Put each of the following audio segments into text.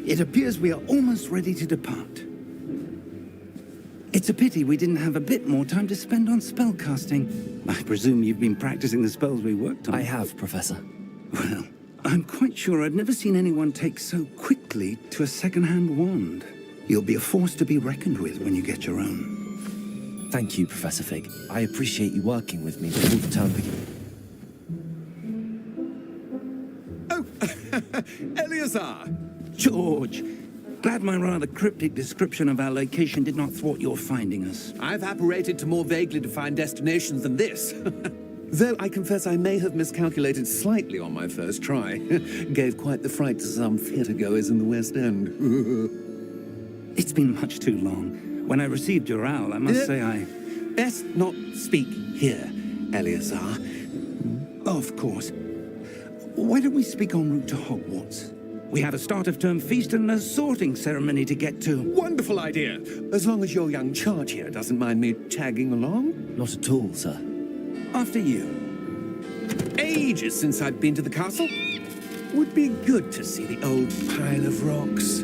It appears we are almost ready to depart. It's a pity we didn't have a bit more time to spend on spellcasting. I presume you've been practicing the spells we worked on. I have, Professor. Well, I'm quite sure I've never seen anyone take so quickly to a second-hand wand. You'll be a force to be reckoned with when you get your own. Thank you, Professor Fig. I appreciate you working with me before the term begins. Oh, Eleazar! George, glad my rather cryptic description of our location did not thwart your finding us. I've apparated to more vaguely defined destinations than this. Though I confess I may have miscalculated slightly on my first try. Gave quite the fright to some theatre-goers in the West End. It's been much too long. When I received your owl, I must say I... Best not speak here, Eleazar. Of course. Why don't we speak en route to Hogwarts? We have a start-of-term feast and a sorting ceremony to get to. Wonderful idea! As long as your young charge here doesn't mind me tagging along. Not at all, sir. After you. Ages since I've been to the castle. Would be good to see the old pile of rocks.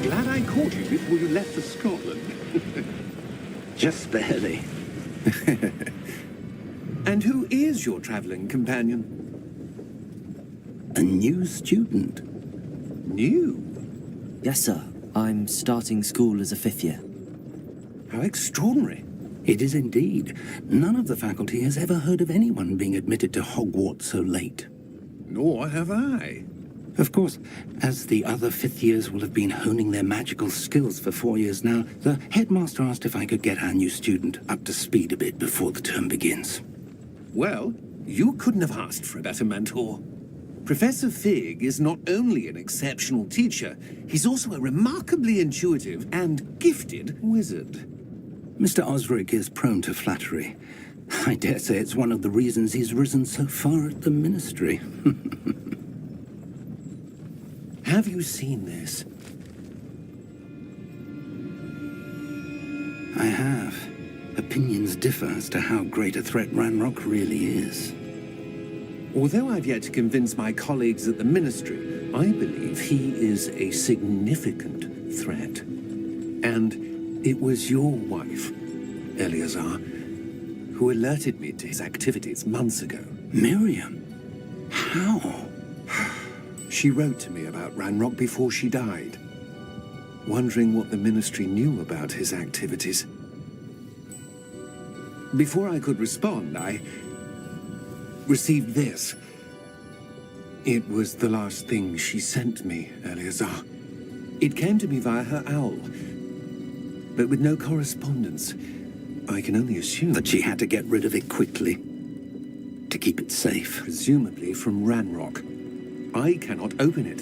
Glad I caught you before you left for Scotland. Just barely. And who is your travelling companion? A new student. New? Yes, sir. I'm starting school as a 5th year. How extraordinary. It is indeed. None of the faculty has ever heard of anyone being admitted to Hogwarts so late. Nor have I. Of course, as the other 5th years will have been honing their magical skills for 4 years now, the headmaster asked if I could get our new student up to speed a bit before the term begins. Well, you couldn't have asked for a better mentor. Professor Fig is not only an exceptional teacher, he's also a remarkably intuitive and gifted wizard. Mr. Osric is prone to flattery. I dare say it's one of the reasons he's risen so far at the ministry. Have you seen this? I have. Opinions differ as to how great a threat Ranrock really is. Although I've yet to convince my colleagues at the ministry, I believe he is a significant threat. And it was your wife, Eleazar, who alerted me to his activities months ago. Miriam? How? She wrote to me about Ranrock before she died, wondering what the ministry knew about his activities. Before I could respond, I received this. It was the last thing she sent me, Eleazar. It came to me via her owl, but with no correspondence. I can only assume That she had to get rid of it quickly, to keep it safe. presumably from Ranrock. I cannot open it.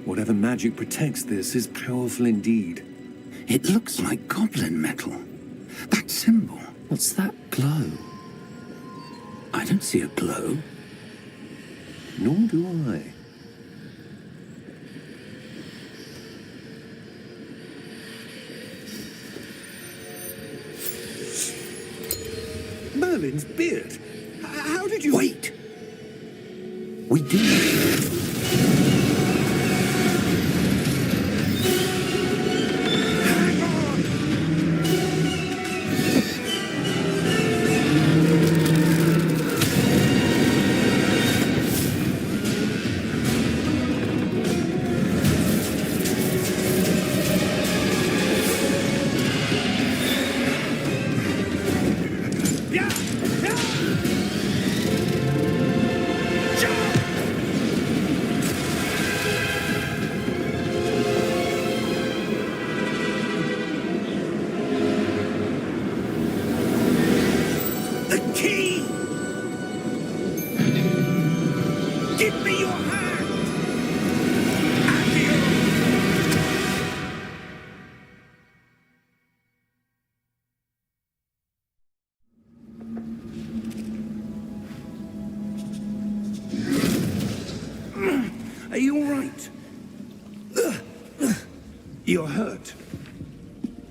Whatever magic protects this is powerful indeed. It looks like goblin metal. That symbol. What's that glow? I don't see a glow. Nor do I. Merlin's beard. How did you... Wait! We do. you all right? You're hurt.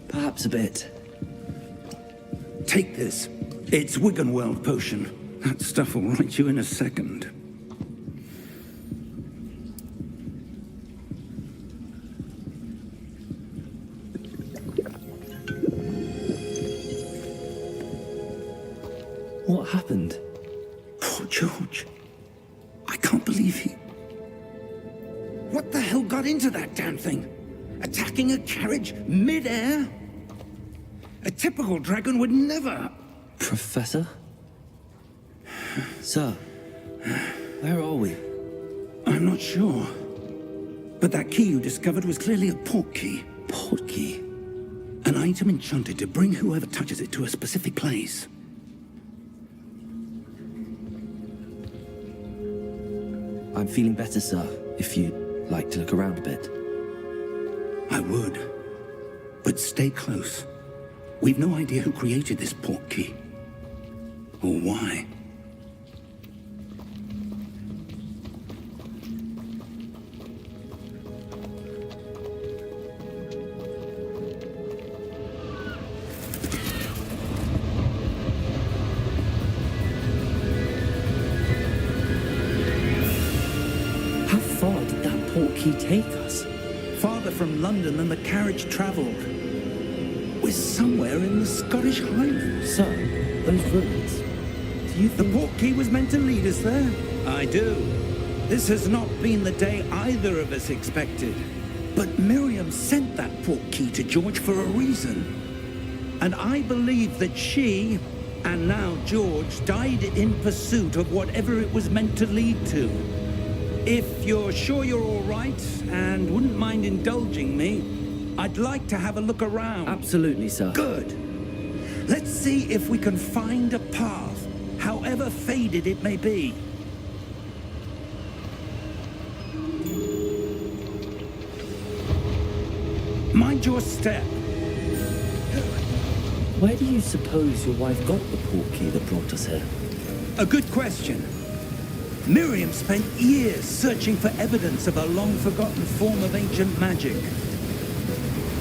Perhaps a bit. Take this. It's Wiggenweld potion. That stuff will right you in a second. What happened? Poor George. I can't believe he... What the hell got into that damn thing? Attacking a carriage mid-air? A typical dragon would never... Professor? Sir, where are we? I'm not sure. But that key you discovered was clearly a port key. Port key? An item enchanted to bring whoever touches it to a specific place. I'm feeling better, sir, if you'd like to look around a bit. I would. But stay close. We've no idea who created this port key. Or why. How far did that port key take us? Farther from London than the carriage travelled. We're somewhere in the Scottish Highlands. Sir, those ruins. Do you The think... port key was meant to lead us there? I do. This has not been the day either of us expected. But Miriam sent that port key to George for a reason. And I believe that she, and now George, died in pursuit of whatever it was meant to lead to. If you're sure you're all right, and wouldn't mind indulging me, I'd like to have a look around. Absolutely, sir. Good. Let's see if we can find a path, however faded it may be. Mind your step. Where do you suppose your wife got the port key that brought us here? A good question. Miriam spent years searching for evidence of a long-forgotten form of ancient magic.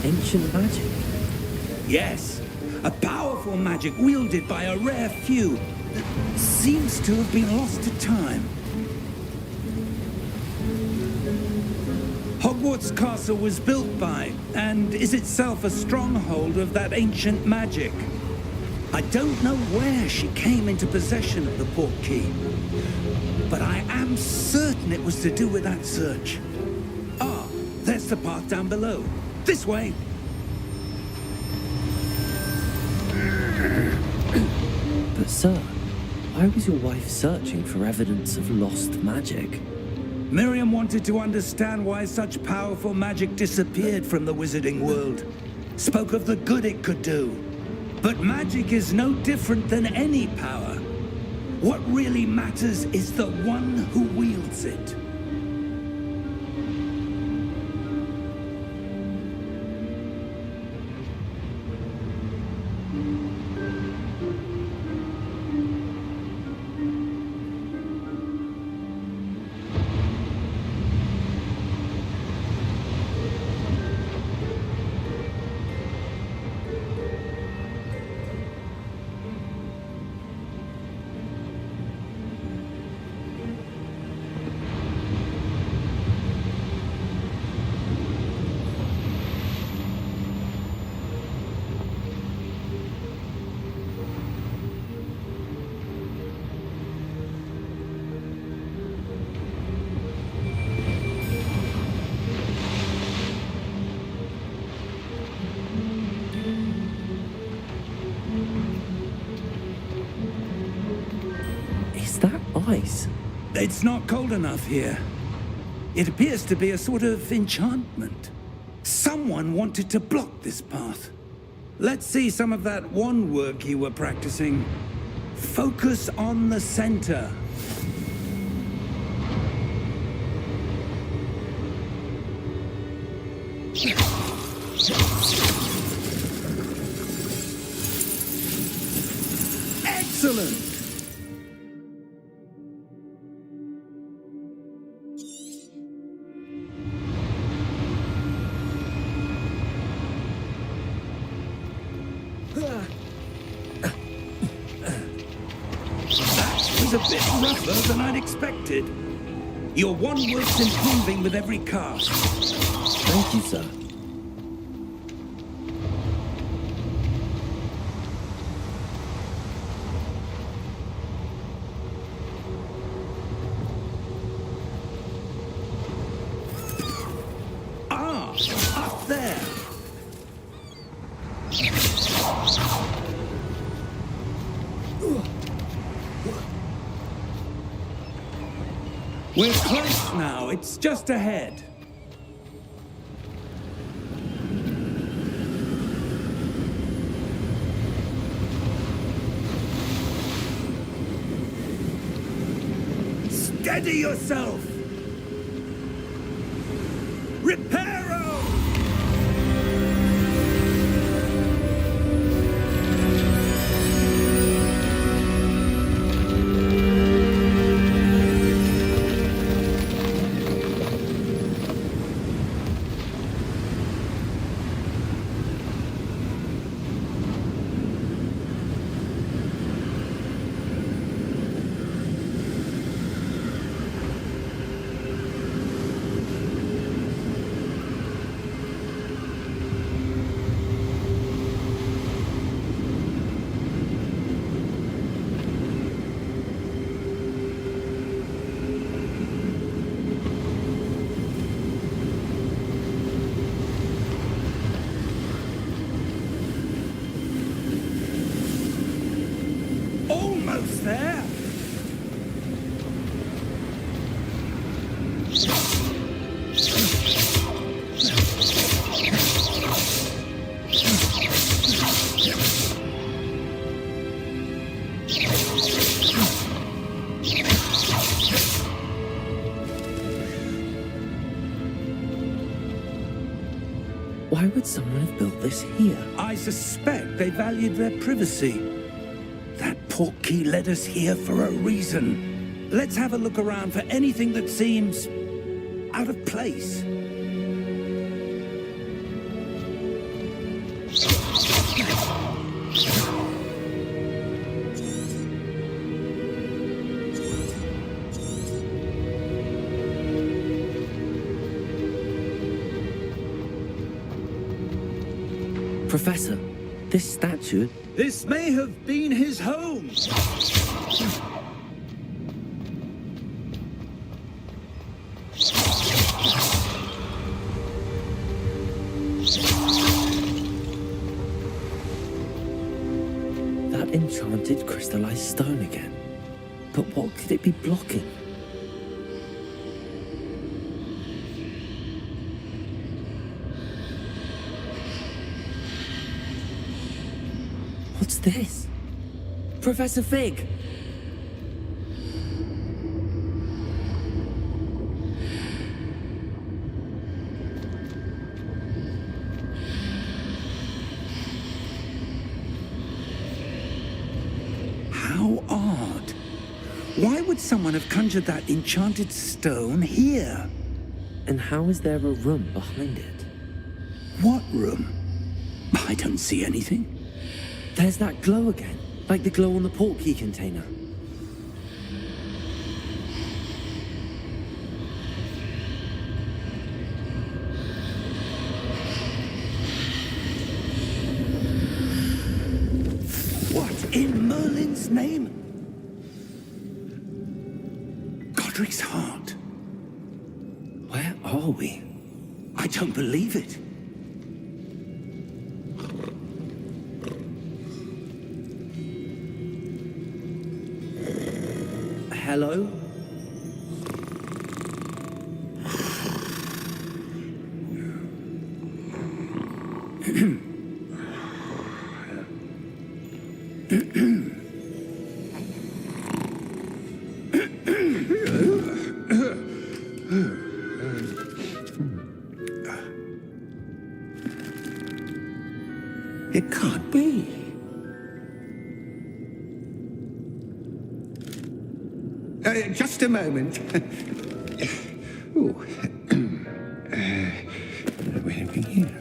Ancient magic? Yes, a powerful magic wielded by a rare few that seems to have been lost to time. Hogwarts Castle was built by, and is itself a stronghold of that ancient magic. I don't know where she came into possession of the port key, but I am certain it was to do with that search. Ah, there's the path down below. This way. But sir, why was your wife searching for evidence of lost magic? Miriam wanted to understand why such powerful magic disappeared from the wizarding world. Spoke of the good it could do. But magic is no different than any power. What really matters is the one who wields it. Is that ice? It's not cold enough here. It appears to be a sort of enchantment. Someone wanted to block this path. Let's see some of that wand work you were practicing. Focus on the center. Excellent! is a bit rougher than I'd expected. Your one work's improving with every cast. Thank you, sir. Ah, up there. We're close now. It's just ahead. Steady yourself! Reparo! Almost there. Why would someone have built this here? I suspect they valued their privacy. That portkey led us here for a reason. Let's have a look around for anything that seems out of place. Professor, this statue... This may have been his home. That enchanted crystallized stone again. But what could it be blocking? What's this? Professor Fig! How odd. Why would someone have conjured that enchanted stone here? And how is there a room behind it? What room? I don't see anything. There's that glow again, like the glow on the portkey container. What in Merlin's name? Godric's heart. Where are we? I don't believe it. Hello? It can't be. Just a moment. Oh. Where have we here?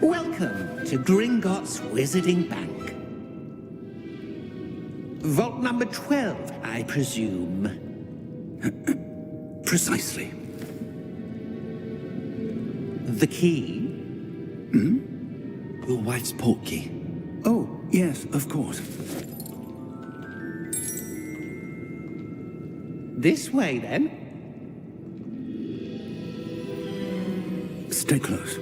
Welcome to Gringotts Wizarding Bank. Vault number 12, I presume. Precisely. The key? Your wife's portkey. Oh, yes, of course. This way, then. Stay close.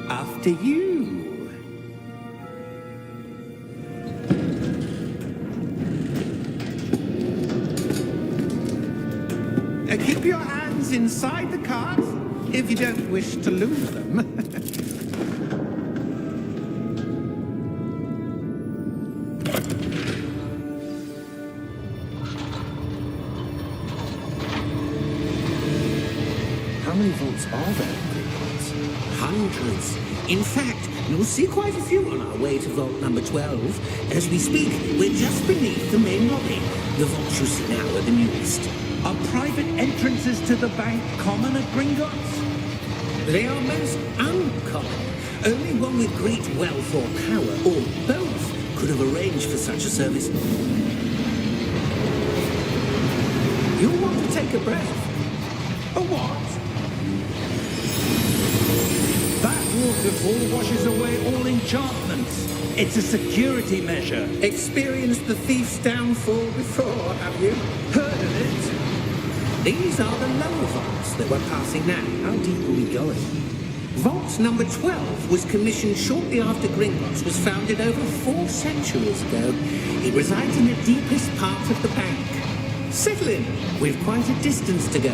After you. Keep your hands inside the cart if you don't wish to lose them. How many vaults are there in Gringotts? Hundreds. In fact, you'll see quite a few on our way to vault number 12. As we speak, we're just beneath the main lobby. The vaults you see now are the newest. Are private entrances to the bank common at Gringotts? They are most uncommon. Only one with great wealth or power, or both, could have arranged for such a service. You'll want to take a breath. A what? That waterfall washes away all enchantments. It's a security measure. Experienced the thief's downfall before, have you? Heard of it? These are the lower vaults that we're passing now. How deep are we going? Vault number 12 was commissioned shortly after Gringotts was founded over 4 centuries ago. It resides in the deepest part of the bank. Settle in. We've quite a distance to go.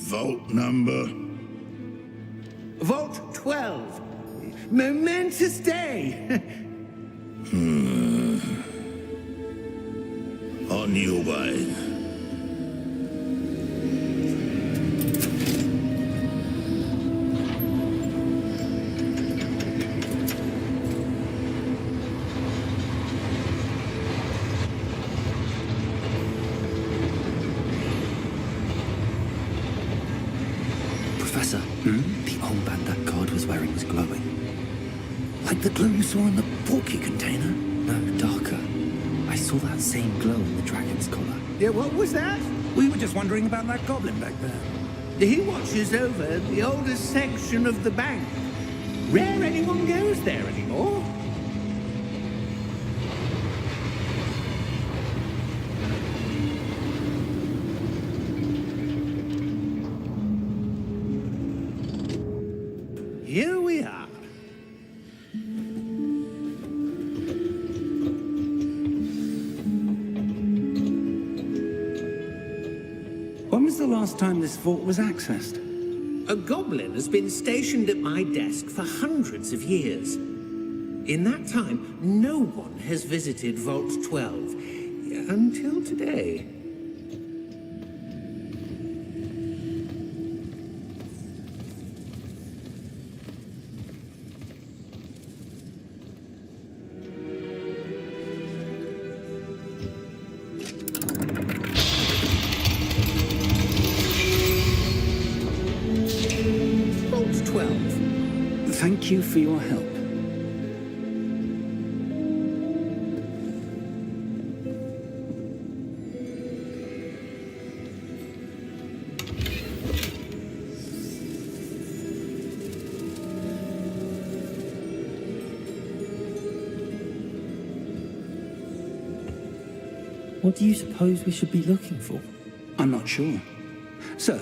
Vault number. Vault 12. Momentous day. On your way. Professor, the armband that guard was wearing was glowing. Like the glow you saw in the portkey container? No, darker. I saw that same glow in the dragon's collar. Yeah, what was that? We were just wondering about that goblin back there. He watches over the oldest section of the bank. Rare anyone goes there anymore. Here we are. When was the last time this vault was accessed? A goblin has been stationed at my desk for hundreds of years. In that time, no one has visited Vault 12 until today. Vault 12. Thank you for your help. What do you suppose we should be looking for? I'm not sure. Sir,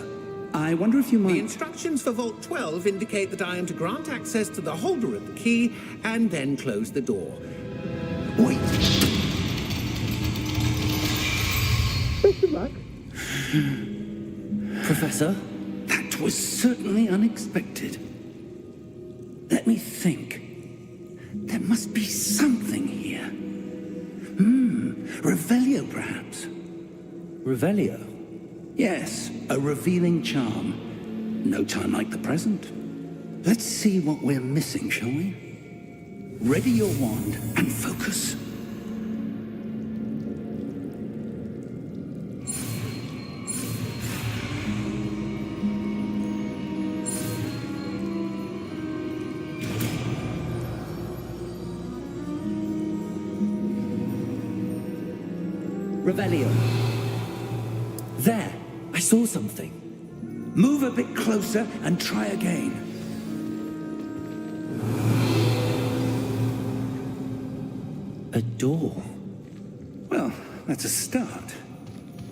I wonder if you The might... instructions for Vault 12 indicate that I am to grant access to the holder of the key and then close the door. Wait! Best of luck. Professor? That was certainly unexpected. Let me think. There must be something here. Revelio, perhaps. Revelio? Yes, a revealing charm. No time like the present. Let's see what we're missing, shall we? Ready your wand and focus. Revelio. There, I saw something. Move a bit closer and try again. A door. Well, that's a start.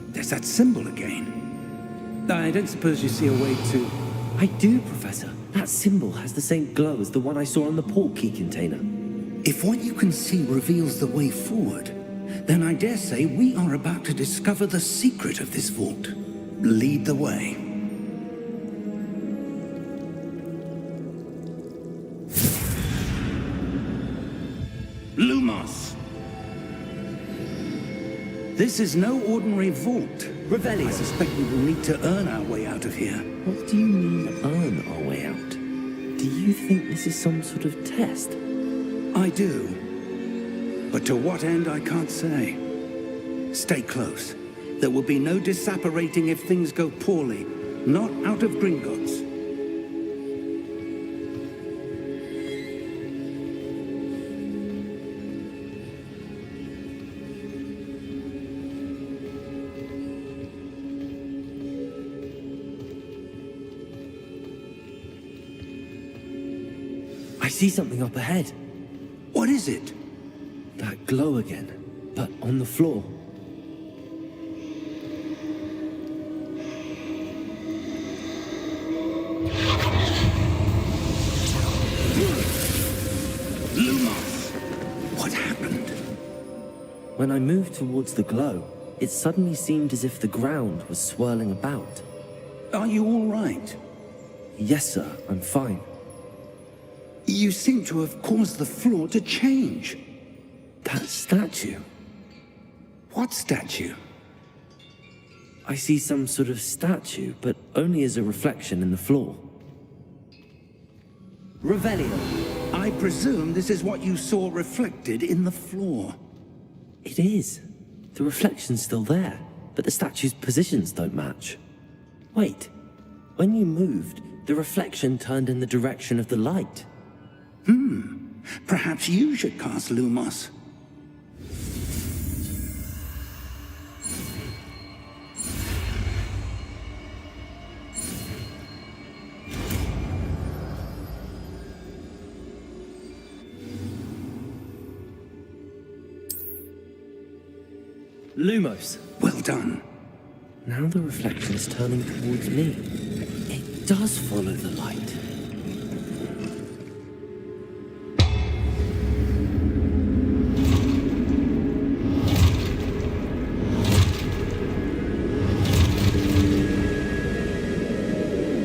There's that symbol again. I don't suppose you see a way to... I do, Professor. That symbol has the same glow as the one I saw on the portkey container. If what you can see reveals the way forward, then I dare say we are about to discover the secret of this vault. Lead the way. Lumos! This is no ordinary vault. Revelio. I suspect we will need to earn our way out of here. What do you mean, earn our way out? Do you think this is some sort of test? I do. But to what end, I can't say. Stay close. There will be no disapparating if things go poorly. Not out of Gringotts. I see something up ahead. What is it? That glow again, but on the floor. Lumos! What happened? When I moved towards the glow, it suddenly seemed as if the ground was swirling about. Are you all right? Yes, sir, I'm fine. You seem to have caused the floor to change. That statue. What statue? I see some sort of statue, but only as a reflection in the floor. Revelio. I presume this is what you saw reflected in the floor. It is. The reflection's still there, but the statue's positions don't match. Wait. When you moved, the reflection turned in the direction of the light. Perhaps you should cast Lumos. Lumos. Well done. Now the reflection is turning towards me. It does follow the light.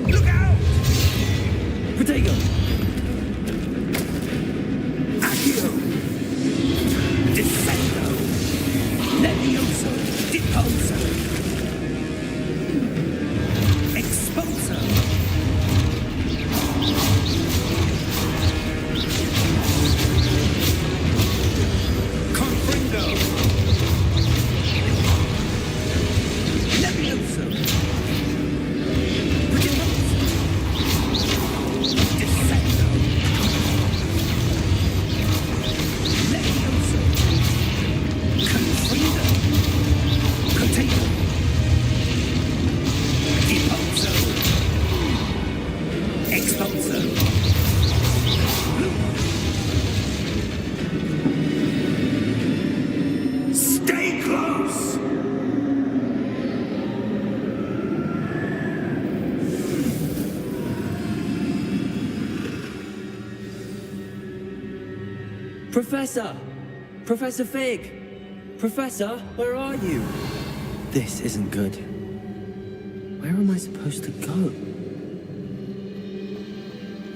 Look out! Protego! Accio! Descendo! Levioso! Deposo! Exposo! Confringo! Levioso! Deposo! Descendo! Levioso! Confringo! Potato! Deposo! Expulso! Stay close! Professor! Professor Fig! Professor, where are you? This isn't good. Where am I supposed to go?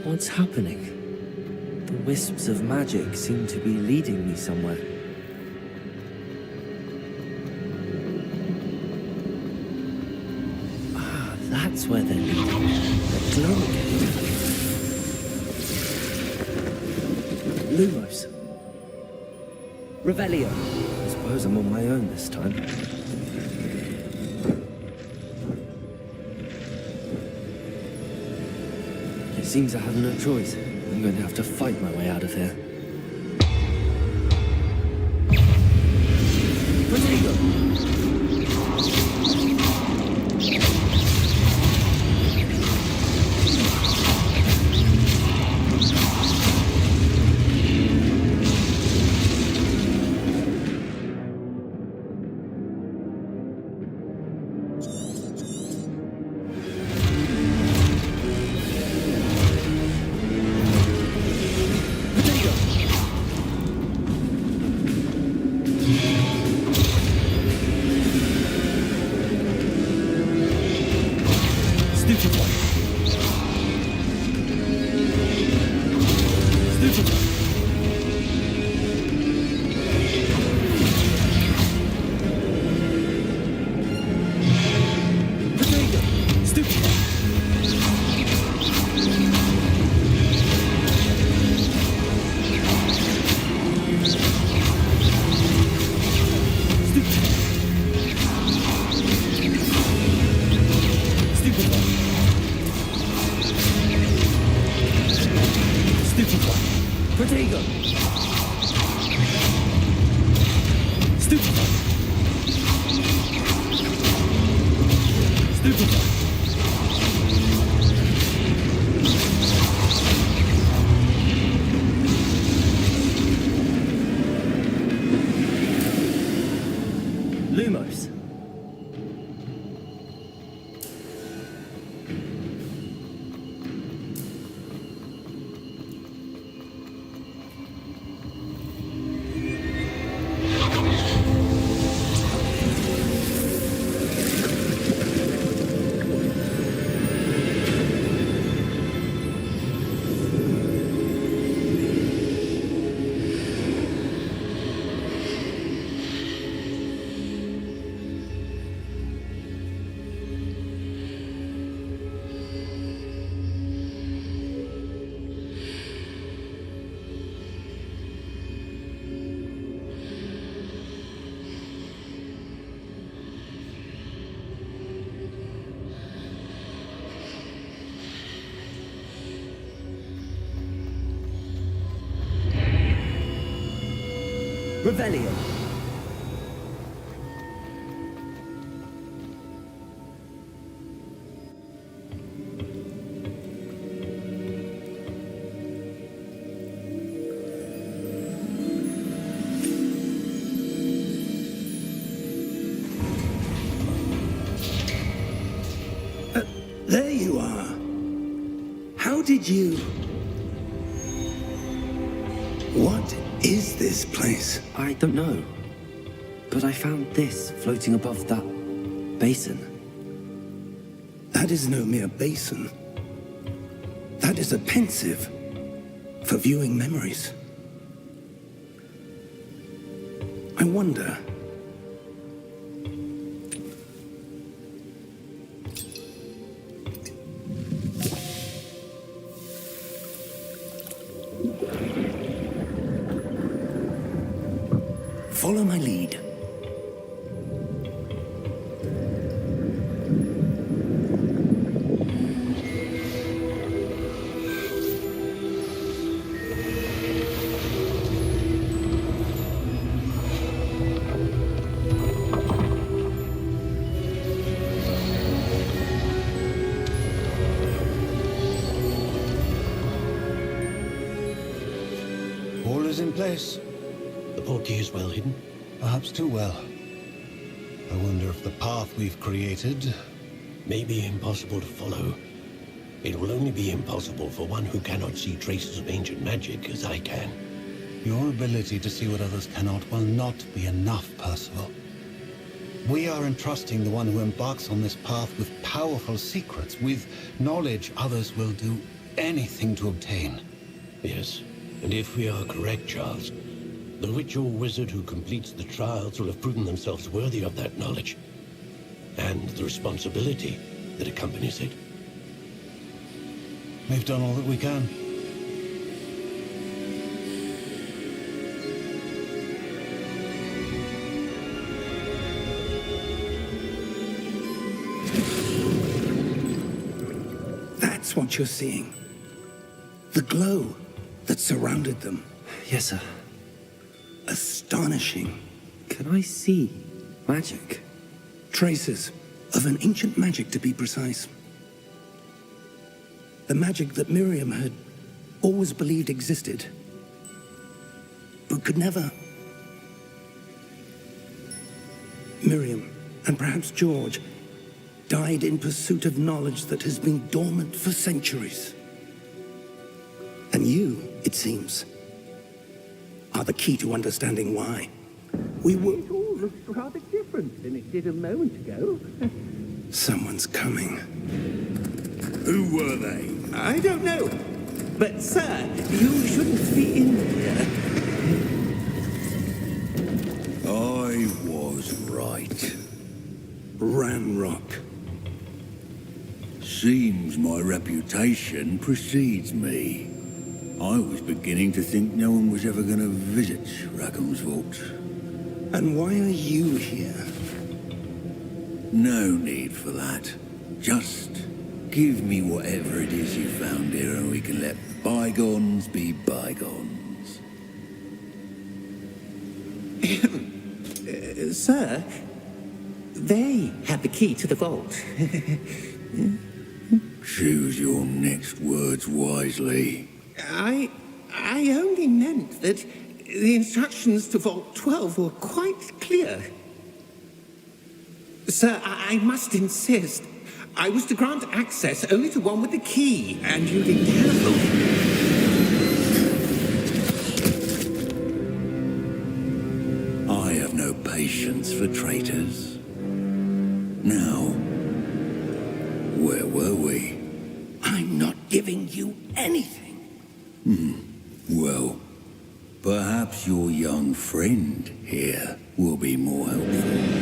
What's happening? The wisps of magic seem to be leading me somewhere. That's where they're leading. They're glowing again. Lumos. Revelio. I suppose I'm on my own this time. It seems I have no choice. I'm going to have to fight my way out of here. Potato! Lumos. Revelio. There you are. How did you... What is this place? I don't know. But I found this floating above that basin. That is no mere basin. That is a pensive for viewing memories. I wonder... Follow my lead. All is in place. The portkey is well hidden. Perhaps too well. I wonder if the path we've created... May be impossible to follow. It will only be impossible for one who cannot see traces of ancient magic as I can. Your ability to see what others cannot will not be enough, Percival. We are entrusting the one who embarks on this path with powerful secrets, with knowledge others will do anything to obtain. Yes, and if we are correct, Charles, the witch or wizard who completes the trials will have proven themselves worthy of that knowledge. And the responsibility that accompanies it. We've done all that we can. That's what you're seeing. The glow that surrounded them. Yes, sir. Astonishing. Can I see magic? Traces of an ancient magic, to be precise. The magic that Miriam had always believed existed, but could never. Miriam, and perhaps George, died in pursuit of knowledge that has been dormant for centuries. And you, it seems, are the key to understanding why. It all looks rather different than it did a moment ago. Someone's coming. Who were they? I don't know. But, sir, you shouldn't be in here. I was right. Ramrock. Seems my reputation precedes me. I was beginning to think no one was ever going to visit Rackham's vault. And why are you here? No need for that. Just give me whatever it is you found here and we can let bygones be bygones. Sir, they had the key to the vault. Choose your next words wisely. I only meant that the instructions to Vault 12 were quite clear. Sir, I must insist. I was to grant access only to one with the key, and you didn't have them. I have no patience for traitors. Now, where were we? I'm not giving you anything. Well, perhaps your young friend here will be more helpful.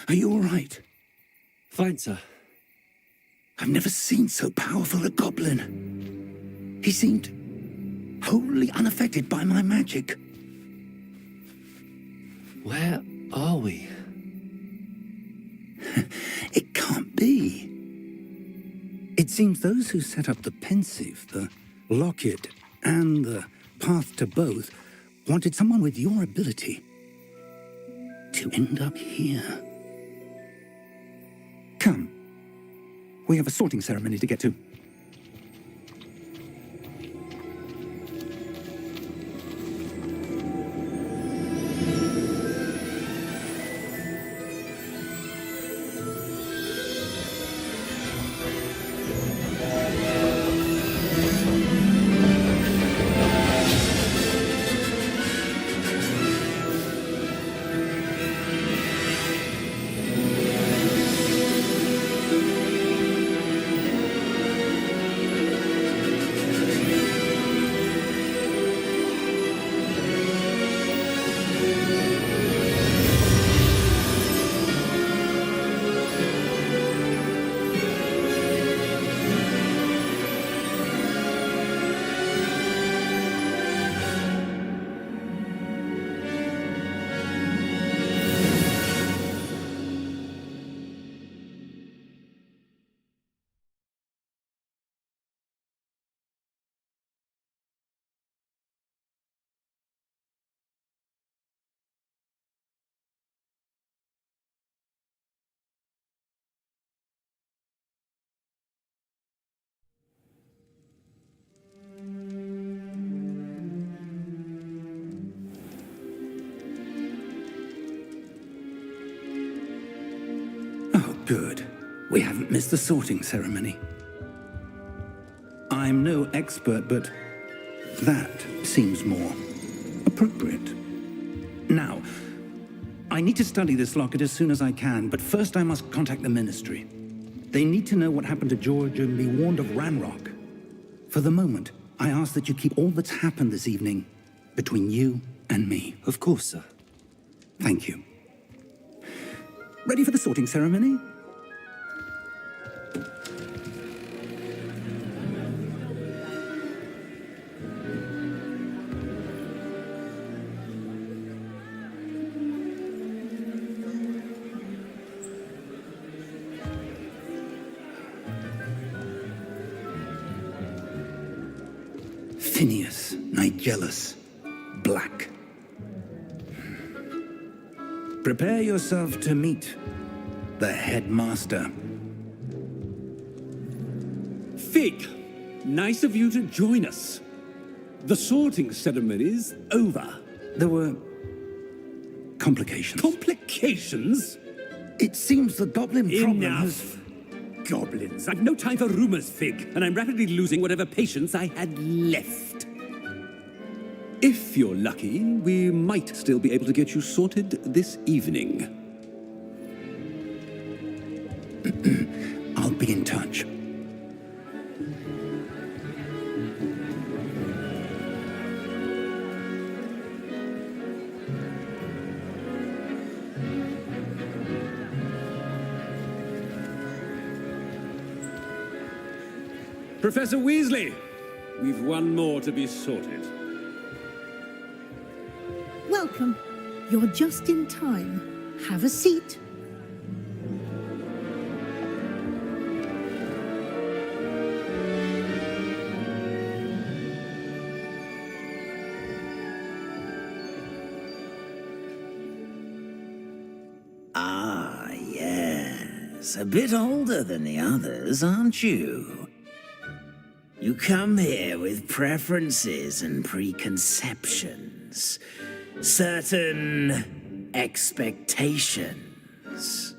Are you all right? Fine, sir. I've never seen so powerful a goblin. He seemed wholly unaffected by my magic. Where are we? It can't be. It seems those who set up the pensive, the locket, and the path to both wanted someone with your ability to end up here. Come. We have a sorting ceremony to get to. Good. We haven't missed the sorting ceremony. I'm no expert, but that seems more appropriate. Now, I need to study this locket as soon as I can, but first I must contact the Ministry. They need to know what happened to George and be warned of Ranrock. For the moment, I ask that you keep all that's happened this evening between you and me. Of course, sir. Thank you. Ready for the sorting ceremony? Phineas, Nigellus, Black. Prepare yourself to meet the headmaster. Fig, nice of you to join us. The sorting ceremony's over. There were complications. Complications? It seems the goblin problem has... Enough. Goblins. I've no time for rumors, Fig, and I'm rapidly losing whatever patience I had left. If you're lucky, we might still be able to get you sorted this evening. I'll be in touch. Professor Weasley, we've one more to be sorted. Welcome. You're just in time. Have a seat. Ah, yes. A bit older than the others, aren't you? You come here with preferences and preconceptions. Certain expectations.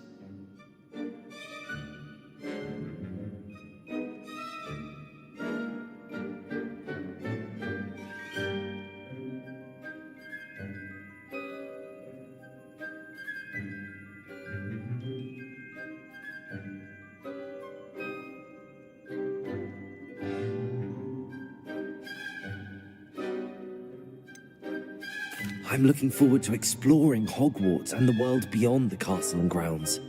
I'm looking forward to exploring Hogwarts and the world beyond the castle and grounds.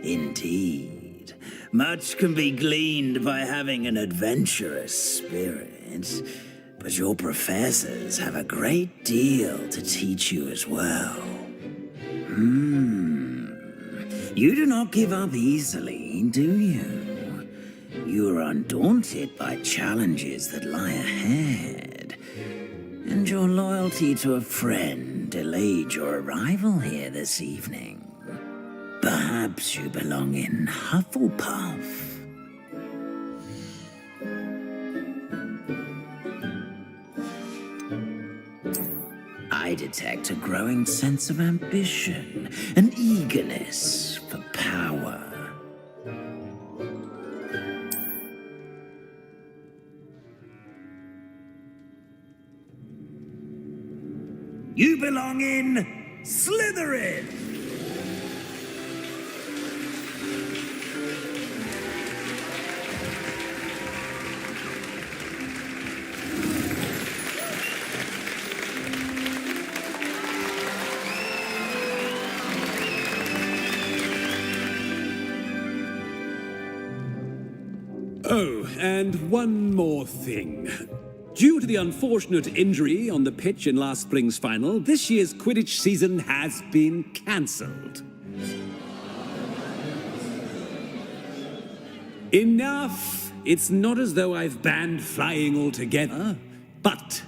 Indeed. Much can be gleaned by having an adventurous spirit, but your professors have a great deal to teach you as well. You do not give up easily, do you? You are undaunted by challenges that lie ahead. And your loyalty to a friend delayed your arrival here this evening. Perhaps you belong in Hufflepuff. I detect a growing sense of ambition, an eagerness for power. You belong in Slytherin! Oh, and one more thing. Due to the unfortunate injury on the pitch in last spring's final, this year's Quidditch season has been cancelled. Enough! It's not as though I've banned flying altogether, but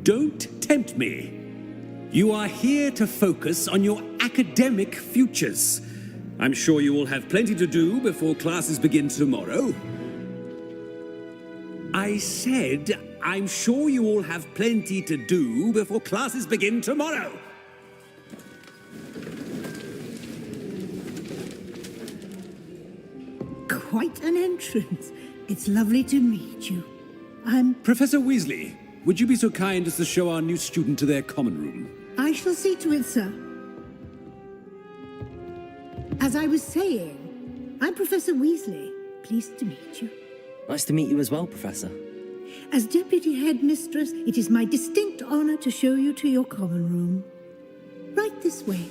don't tempt me. You are here to focus on your academic futures. I'm sure you will have plenty to do before classes begin tomorrow. I said, I'm sure you all have plenty to do before classes begin tomorrow. quite an entrance. It's lovely to meet you. Professor Weasley, would you be so kind as to show our new student to their common room? I shall see to it, sir. As I was saying, I'm Professor Weasley. Pleased to meet you. Nice to meet you as well, Professor. As Deputy Headmistress, it is my distinct honor to show you to your common room. Right this way.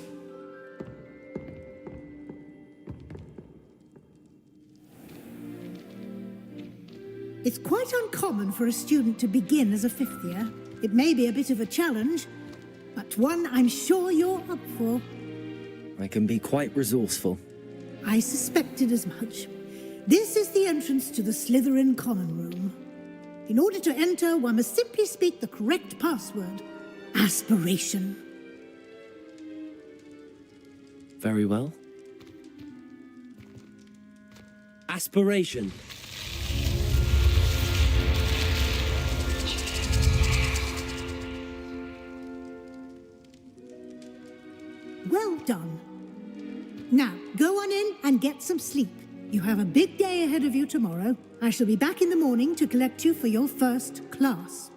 It's quite uncommon for a student to begin as a fifth year. It may be a bit of a challenge, but one I'm sure you're up for. I can be quite resourceful. I suspected as much. This is the entrance to the Slytherin common room. In order to enter, one must simply speak the correct password. Aspiration. Very well. Aspiration. Well done. Now, go on in and get some sleep. You have a big day ahead of you tomorrow. I shall be back in the morning to collect you for your first class.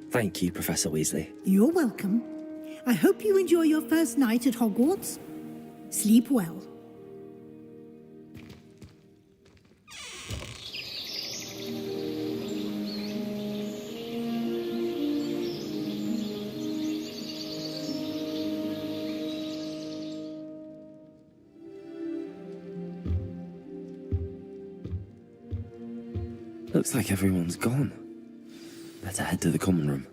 Thank you, Professor Weasley. You're welcome. I hope you enjoy your first night at Hogwarts. Sleep well. Looks like everyone's gone. Better head to the common room.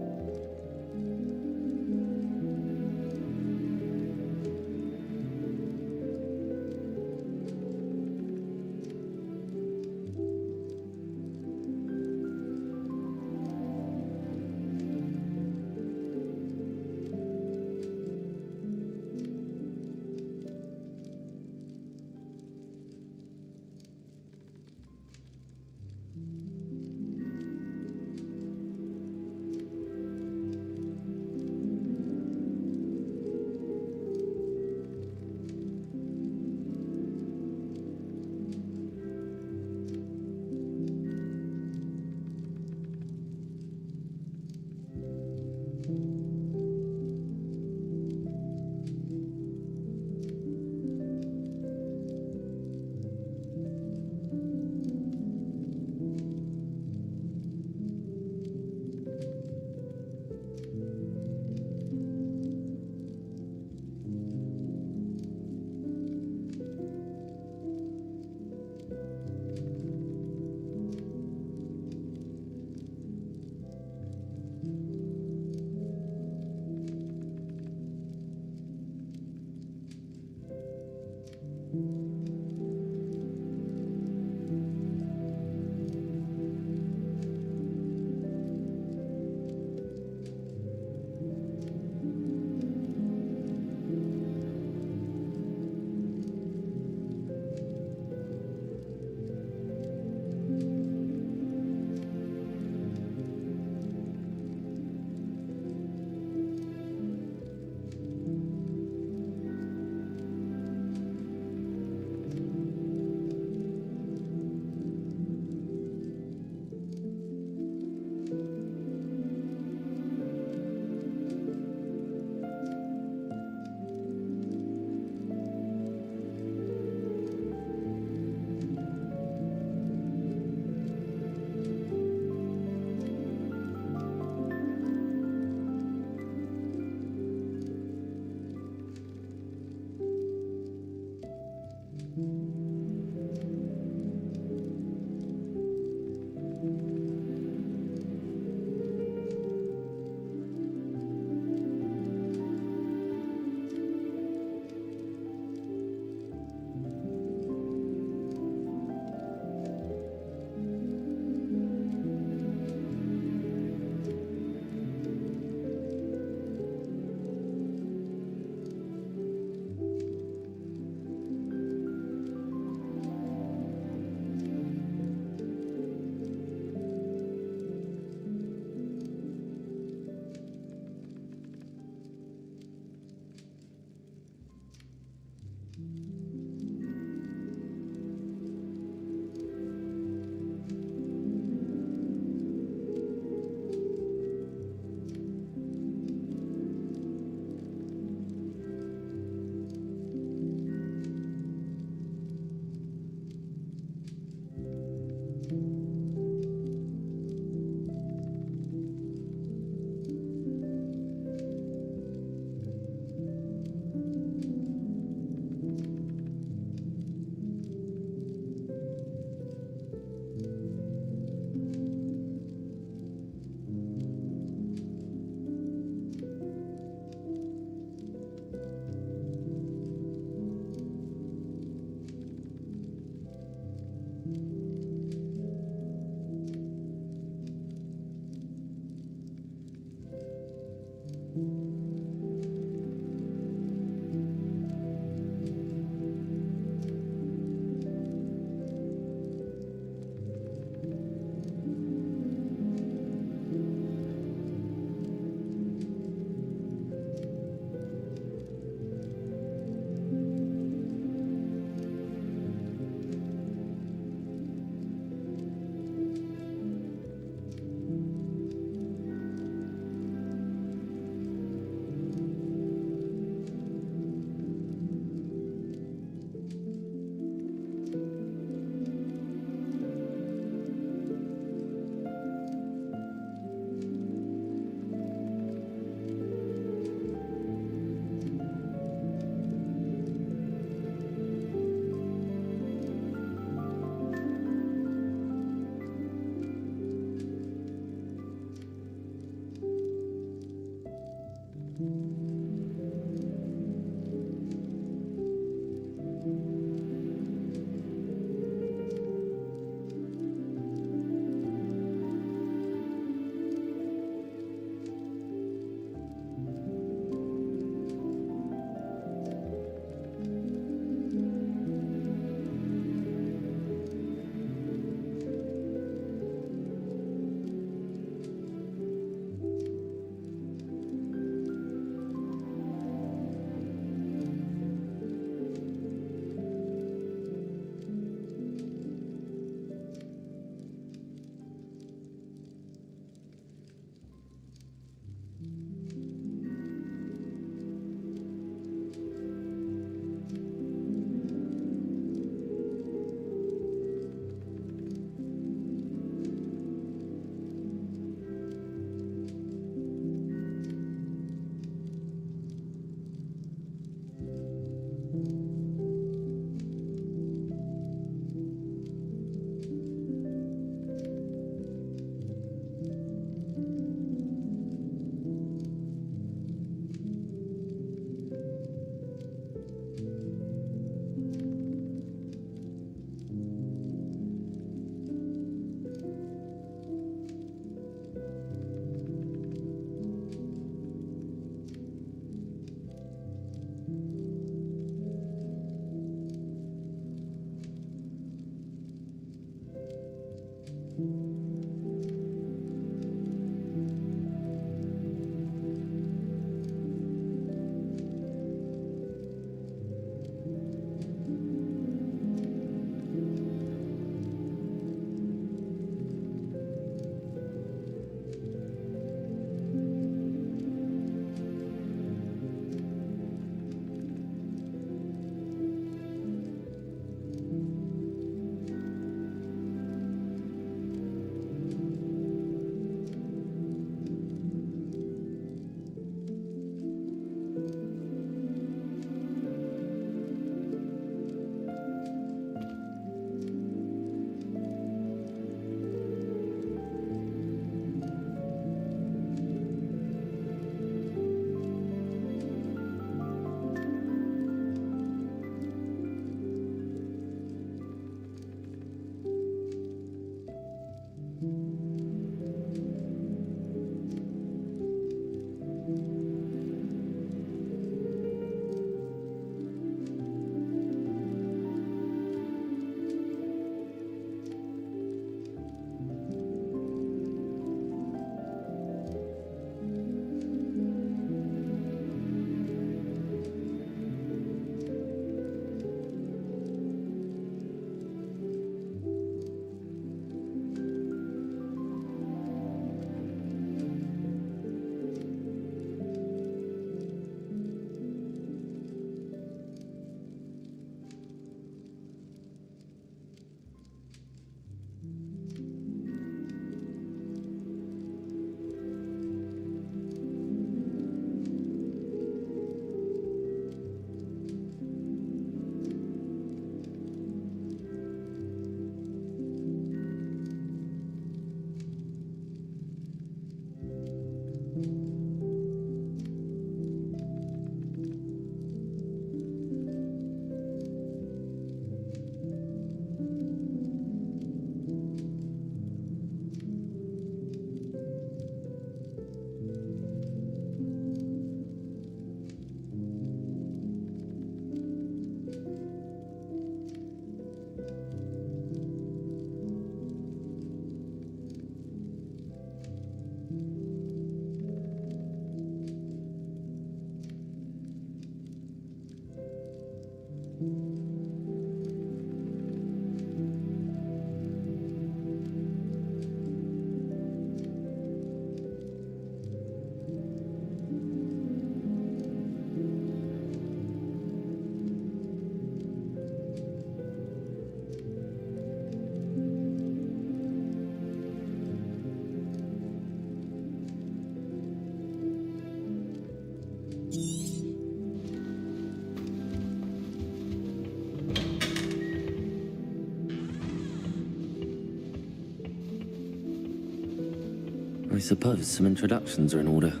I suppose some introductions are in order. That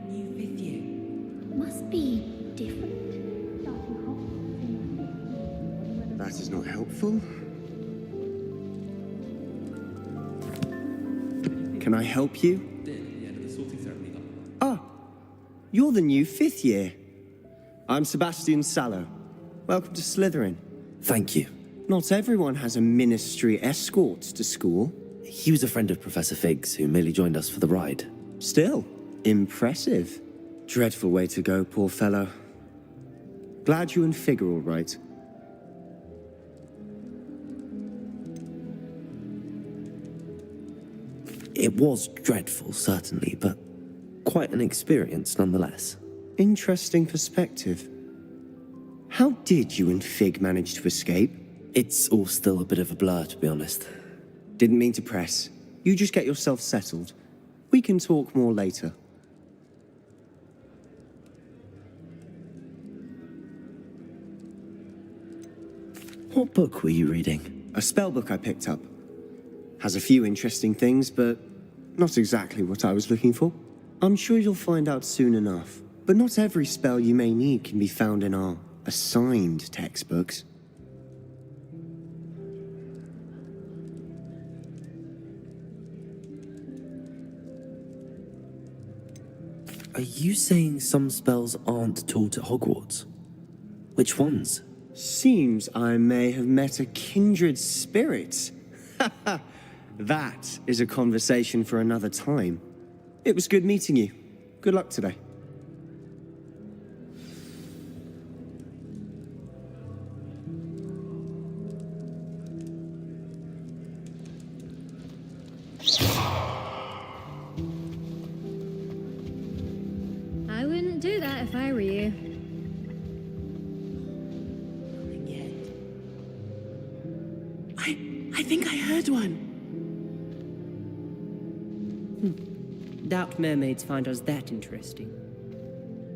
new 5th year. Must be different. That is not helpful. Can I help you? Ah, you're the new 5th year. I'm Sebastian Sallow. Welcome to Slytherin. Thank you. Not everyone has a ministry escort to school. He was a friend of Professor Fig's who merely joined us for the ride. Still, impressive. Dreadful way to go, poor fellow. Glad you and Fig are all right. It was dreadful, certainly, but quite an experience nonetheless. Interesting perspective. How did you and Fig manage to escape? It's all still a bit of a blur, to be honest. Didn't mean to press. You just get yourself settled. We can talk more later. What book were you reading? A spell book I picked up. Has a few interesting things, but not exactly what I was looking for. I'm sure you'll find out soon enough. But not every spell you may need can be found in our assigned textbooks. Are you saying some spells aren't taught at Hogwarts? Which ones? Seems I may have met a kindred spirit. That is a conversation for another time. It was good meeting you. Good luck today. I wouldn't do that if I were you. I think I heard one. Doubt mermaids find us that interesting.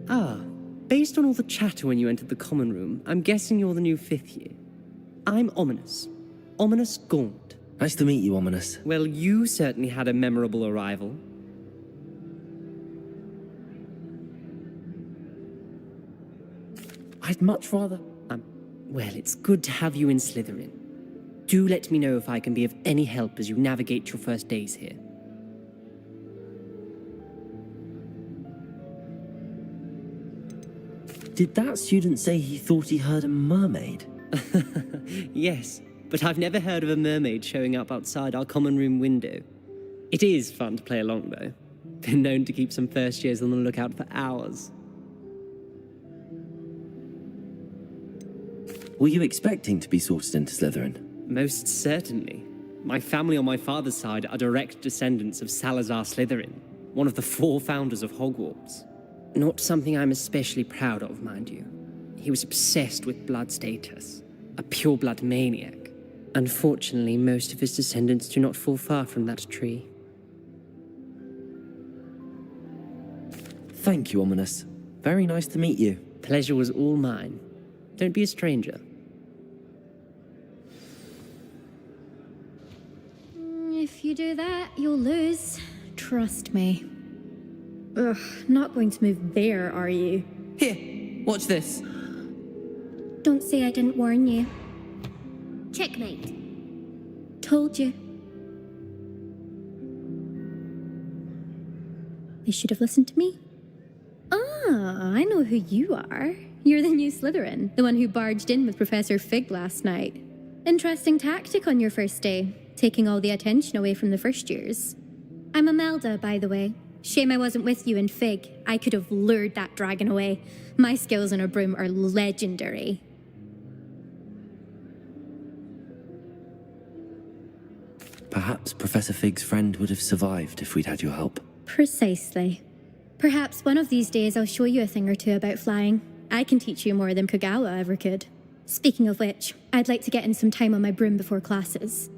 Ah, based on all the chatter when you entered the common room, I'm guessing you're the new 5th year. I'm Ominous. Ominous Gaunt. Nice to meet you, Ominous. Well, you certainly had a memorable arrival. I'd much rather... Well, it's good to have you in Slytherin. Do let me know if I can be of any help as you navigate your first days here. Did that student say he thought he heard a mermaid? Yes, but I've never heard of a mermaid showing up outside our common room window. It is fun to play along, though. Been known to keep some first years on the lookout for hours. Were you expecting to be sorted into Slytherin? Most certainly. My family on my father's side are direct descendants of Salazar Slytherin, one of the 4 founders of Hogwarts. Not something I'm especially proud of, mind you. He was obsessed with blood status, a pure-blood maniac. Unfortunately, most of his descendants do not fall far from that tree. Thank you, Ominous. Very nice to meet you. Pleasure was all mine. Don't be a stranger. If you do that, you'll lose. Trust me. Ugh, not going to move there, are you? Here, watch this. Don't say I didn't warn you. Checkmate. Told you. They should have listened to me. Ah, I know who you are. You're the new Slytherin, the one who barged in with Professor Fig last night. Interesting tactic on your first day, taking all the attention away from the first years. I'm Imelda, by the way. Shame I wasn't with you in Fig. I could have lured that dragon away. My skills on a broom are legendary. Perhaps Professor Fig's friend would have survived if we'd had your help. Precisely. Perhaps one of these days I'll show you a thing or two about flying. I can teach you more than Kagawa ever could. Speaking of which, I'd like to get in some time on my broom before classes.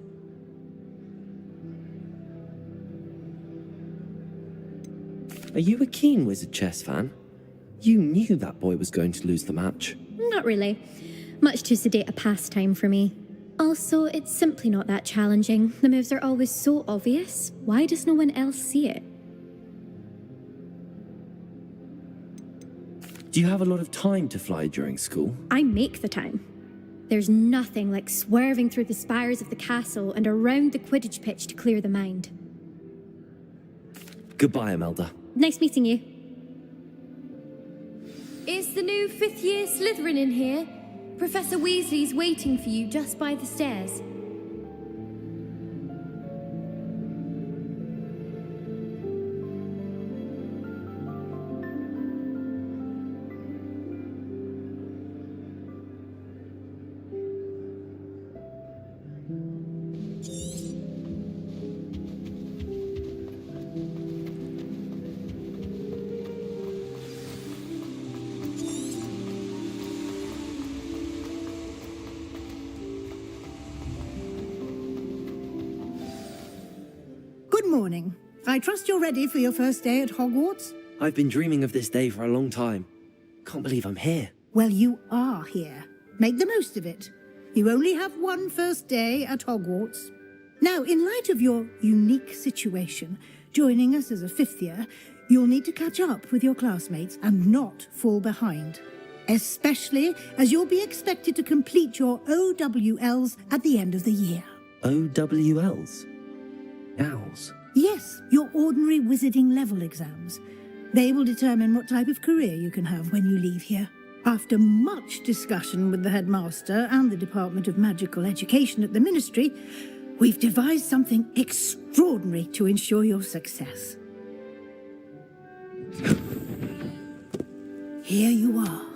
Are you a keen Wizard Chess fan? You knew that boy was going to lose the match. Not really. Much too sedate a pastime for me. Also, it's simply not that challenging. The moves are always so obvious. Why does no one else see it? Do you have a lot of time to fly during school? I make the time. There's nothing like swerving through the spires of the castle and around the Quidditch pitch to clear the mind. Goodbye, Imelda. Nice meeting you. Is the new fifth-year Slytherin in here? Professor Weasley's waiting for you just by the stairs. Good morning. I trust you're ready for your first day at Hogwarts? I've been dreaming of this day for a long time. Can't believe I'm here. Well, you are here. Make the most of it. You only have one first day at Hogwarts. Now, in light of your unique situation, joining us as a fifth year, you'll need to catch up with your classmates and not fall behind. Especially as you'll be expected to complete your OWLs at the end of the year. OWLs? Owls? Yes, your ordinary wizarding level exams. They will determine what type of career you can have when you leave here. After much discussion with the headmaster and the Department of Magical Education at the Ministry, we've devised something extraordinary to ensure your success. Here you are.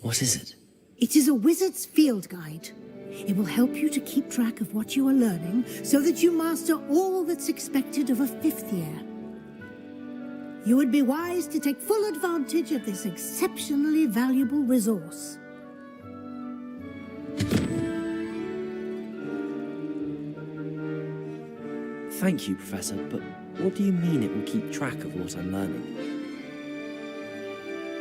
What is it? It is a wizard's field guide. It will help you to keep track of what you are learning so that you master all that's expected of a fifth year. You would be wise to take full advantage of this exceptionally valuable resource. Thank you, Professor, but what do you mean it will keep track of what I'm learning?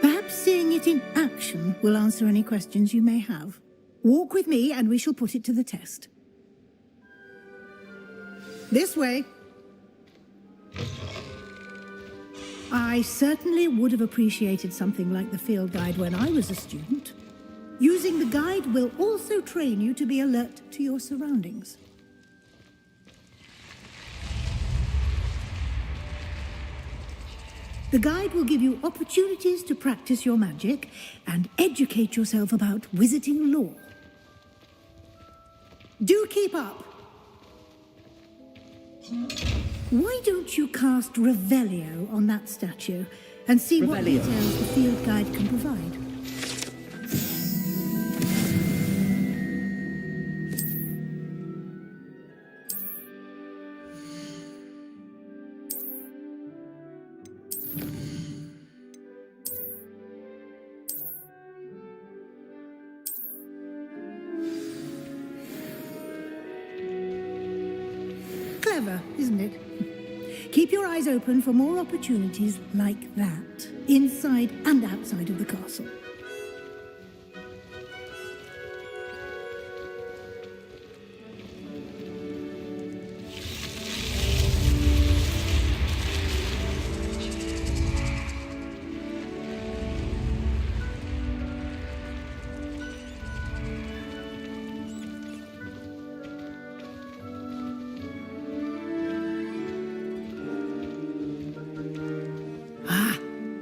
Perhaps seeing it in action will answer any questions you may have. Walk with me and we shall put it to the test. This way. I certainly would have appreciated something like the field guide when I was a student. Using the guide will also train you to be alert to your surroundings. The guide will give you opportunities to practice your magic and educate yourself about wizarding lore. Do keep up! Why don't you cast Revelio on that statue and see what details the field guide can provide? Clever, isn't it? Keep your eyes open for more opportunities like that, inside and outside of the castle.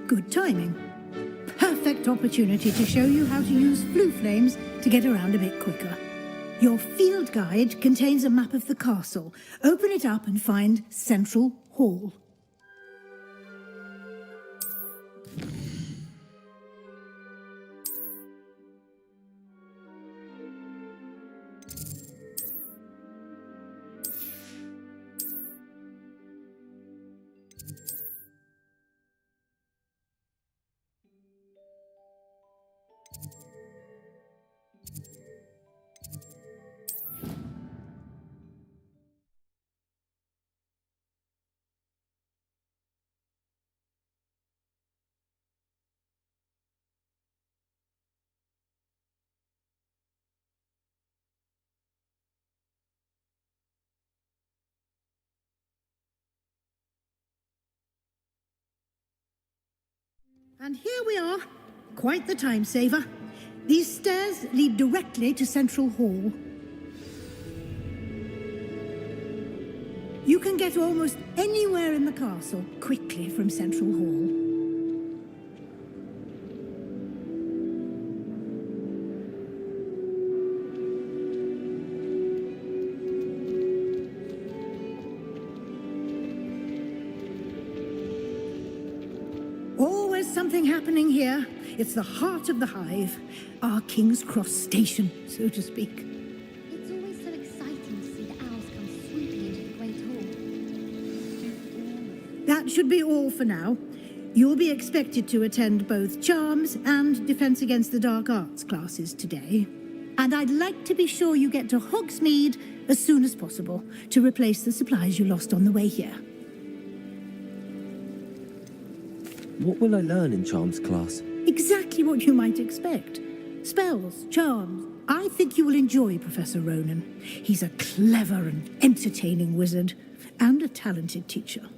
Good timing. Perfect opportunity to show you how to use flue flames to get around a bit quicker. Your field guide contains a map of the castle. Open it up and find Central Hall. And here we are. Quite the time saver. These stairs lead directly to Central Hall. You can get almost anywhere in the castle quickly from Central Hall. Always something happening here. It's the heart of the hive, our King's Cross station, so to speak. It's always so exciting to see the owls come swooping into the Great Hall. That should be all for now. You'll be expected to attend both Charms and Defense Against the Dark Arts classes today. And I'd like to be sure you get to Hogsmeade as soon as possible to replace the supplies you lost on the way here. What will I learn in Charms class? Exactly what you might expect. Spells, charms. I think you will enjoy Professor Ronan. He's a clever and entertaining wizard, and a talented teacher.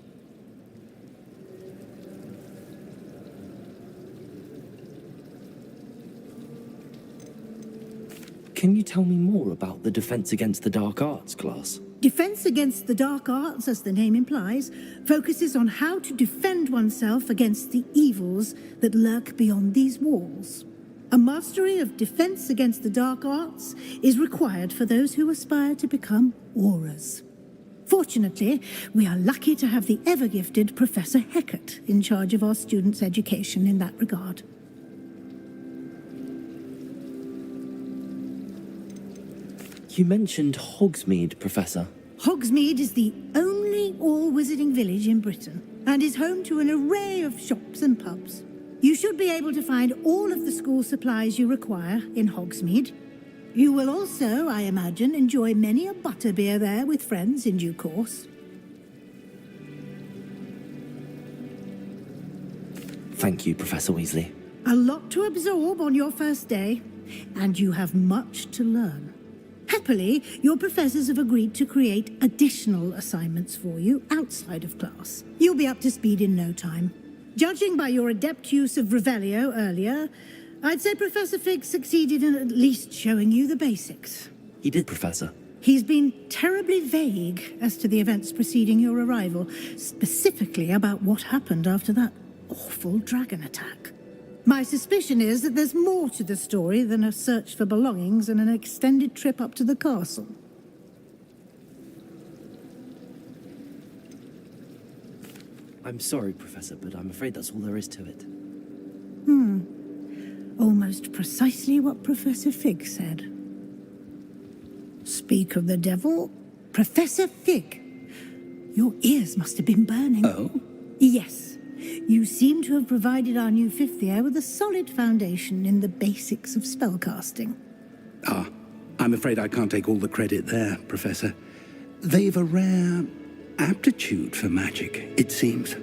Can you tell me more about the Defense Against the Dark Arts class? Defense Against the Dark Arts, as the name implies, focuses on how to defend oneself against the evils that lurk beyond these walls. A mastery of Defense Against the Dark Arts is required for those who aspire to become Aurors. Fortunately, we are lucky to have the ever-gifted Professor Hecat in charge of our students' education in that regard. You mentioned Hogsmeade, Professor. Hogsmeade is the only all-wizarding village in Britain and is home to an array of shops and pubs. You should be able to find all of the school supplies you require in Hogsmeade. You will also, I imagine, enjoy many a butterbeer there with friends in due course. Thank you, Professor Weasley. A lot to absorb on your first day, and you have much to learn. Happily, your professors have agreed to create additional assignments for you outside of class. You'll be up to speed in no time. Judging by your adept use of Revelio earlier, I'd say Professor Fig succeeded in at least showing you the basics. He did, Professor. He's been terribly vague as to the events preceding your arrival, specifically about what happened after that awful dragon attack. My suspicion is that there's more to the story than a search for belongings and an extended trip up to the castle. I'm sorry, Professor, but I'm afraid that's all there is to it. Almost precisely what Professor Fig said. Speak of the devil, Professor Fig. Your ears must have been burning. Oh? Yes. You seem to have provided our new fifth year with a solid foundation in the basics of spellcasting. I'm afraid I can't take all the credit there, Professor. They've a rare aptitude for magic, it seems.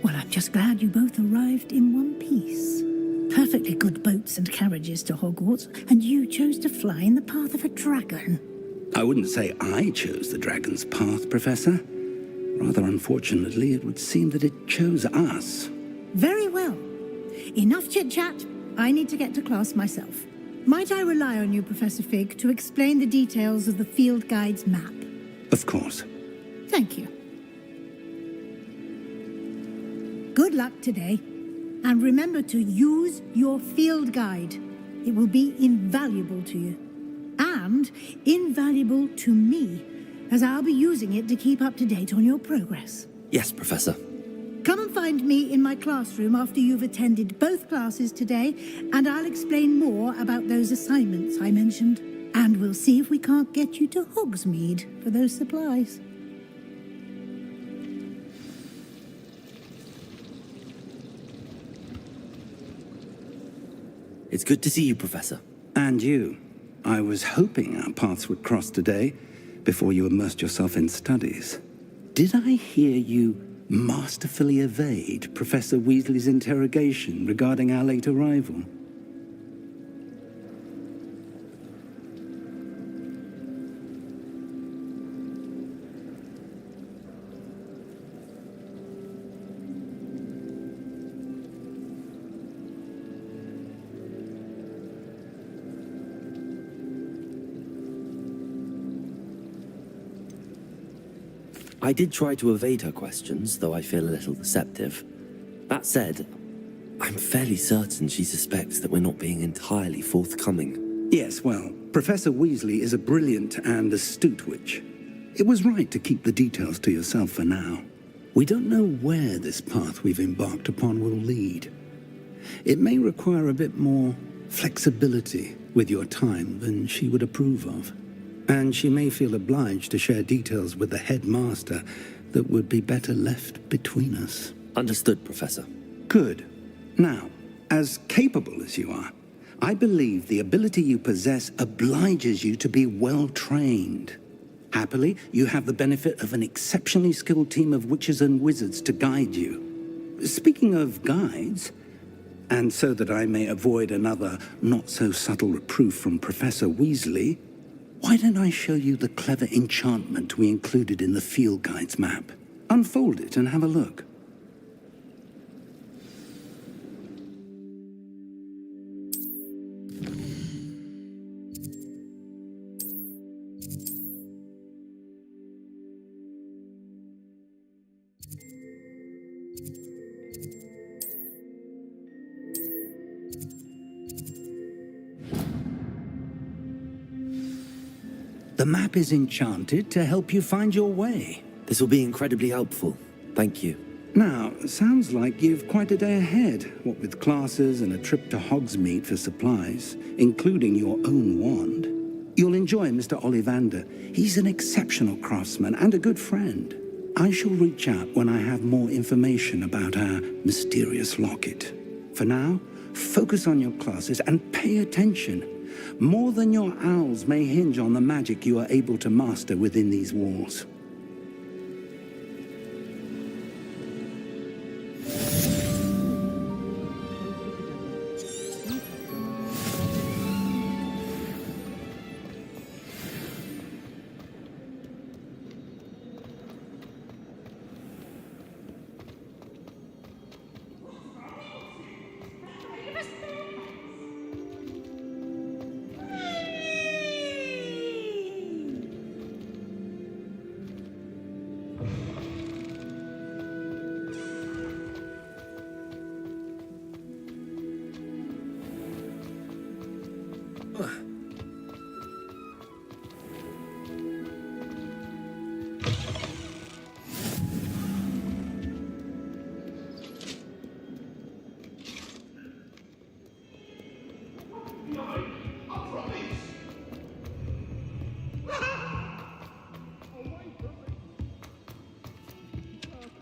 Well, I'm just glad you both arrived in one piece. Perfectly good boats and carriages to Hogwarts, and you chose to fly in the path of a dragon. I wouldn't say I chose the dragon's path, Professor. Rather unfortunately, it would seem that it chose us. Very well. Enough chit-chat. I need to get to class myself. Might I rely on you, Professor Fig, to explain the details of the field guide's map? Of course. Thank you. Good luck today. And remember to use your field guide. It will be invaluable to you. And invaluable to me, as I'll be using it to keep up to date on your progress. Yes, Professor. Come and find me in my classroom after you've attended both classes today, and I'll explain more about those assignments I mentioned. And we'll see if we can't get you to Hogsmeade for those supplies. It's good to see you, Professor. And you. I was hoping our paths would cross today, before you immersed yourself in studies. Did I hear you masterfully evade Professor Weasley's interrogation regarding our late arrival? I did try to evade her questions, though I feel a little deceptive. That said, I'm fairly certain she suspects that we're not being entirely forthcoming. Yes, well, Professor Weasley is a brilliant and astute witch. It was right to keep the details to yourself for now. We don't know where this path we've embarked upon will lead. It may require a bit more flexibility with your time than she would approve of. And she may feel obliged to share details with the headmaster that would be better left between us. Understood, Professor. Good. Now, as capable as you are, I believe the ability you possess obliges you to be well trained. Happily, you have the benefit of an exceptionally skilled team of witches and wizards to guide you. Speaking of guides, and so that I may avoid another not-so-subtle reproof from Professor Weasley, why don't I show you the clever enchantment we included in the field guide's map? Unfold it and have a look. The map is enchanted to help you find your way. This will be incredibly helpful. Thank you. Now, sounds like you've quite a day ahead, what with classes and a trip to Hogsmeade for supplies, including your own wand. You'll enjoy Mr. Ollivander. He's an exceptional craftsman and a good friend. I shall reach out when I have more information about our mysterious locket. For now, focus on your classes and pay attention. More than your owls may hinge on the magic you are able to master within these walls.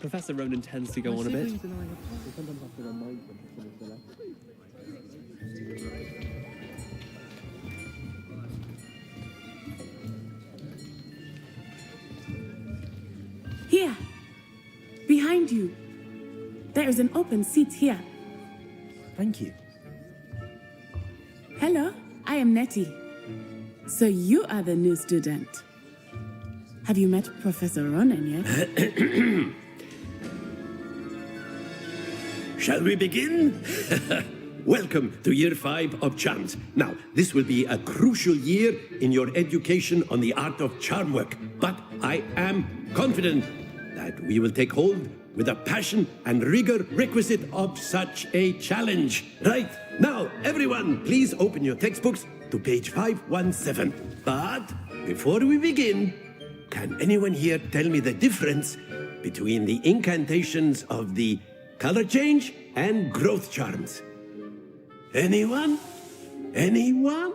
Professor Ronan tends to go on a bit. Here, behind you. There is an open seat here. Thank you. Hello, I am Nettie. So you are the new student. Have you met Professor Ronan yet? Shall we begin? Welcome to Year 5 of Charms. Now, this will be a crucial year in your education on the art of charm work, but I am confident that we will take hold with the passion and rigor requisite of such a challenge. Right, now, everyone, please open your textbooks to page 517. But before we begin, can anyone here tell me the difference between the incantations of the color change and growth charms? Anyone? Anyone?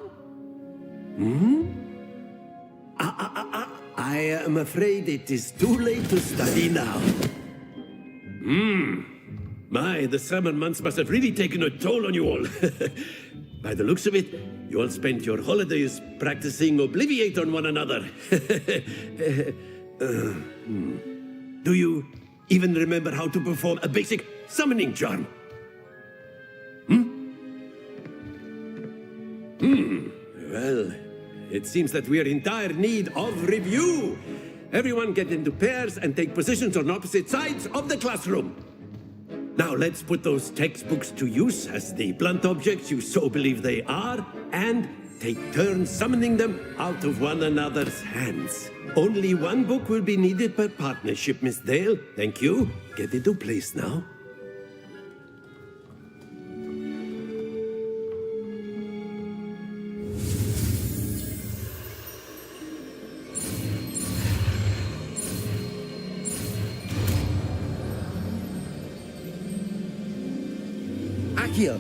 I am afraid it is too late to study now. My, the summer months must have really taken a toll on you all. By the looks of it, you all spent your holidays practicing Obliviate on one another. Do you even remember how to perform a basic summoning charm? Well, it seems that we are in dire need of review. Everyone get into pairs and take positions on opposite sides of the classroom. Now let's put those textbooks to use as the blunt objects you so believe they are, and take turns summoning them out of one another's hands. Only one book will be needed per partnership, Miss Dale. Thank you. Get into place now. Accio!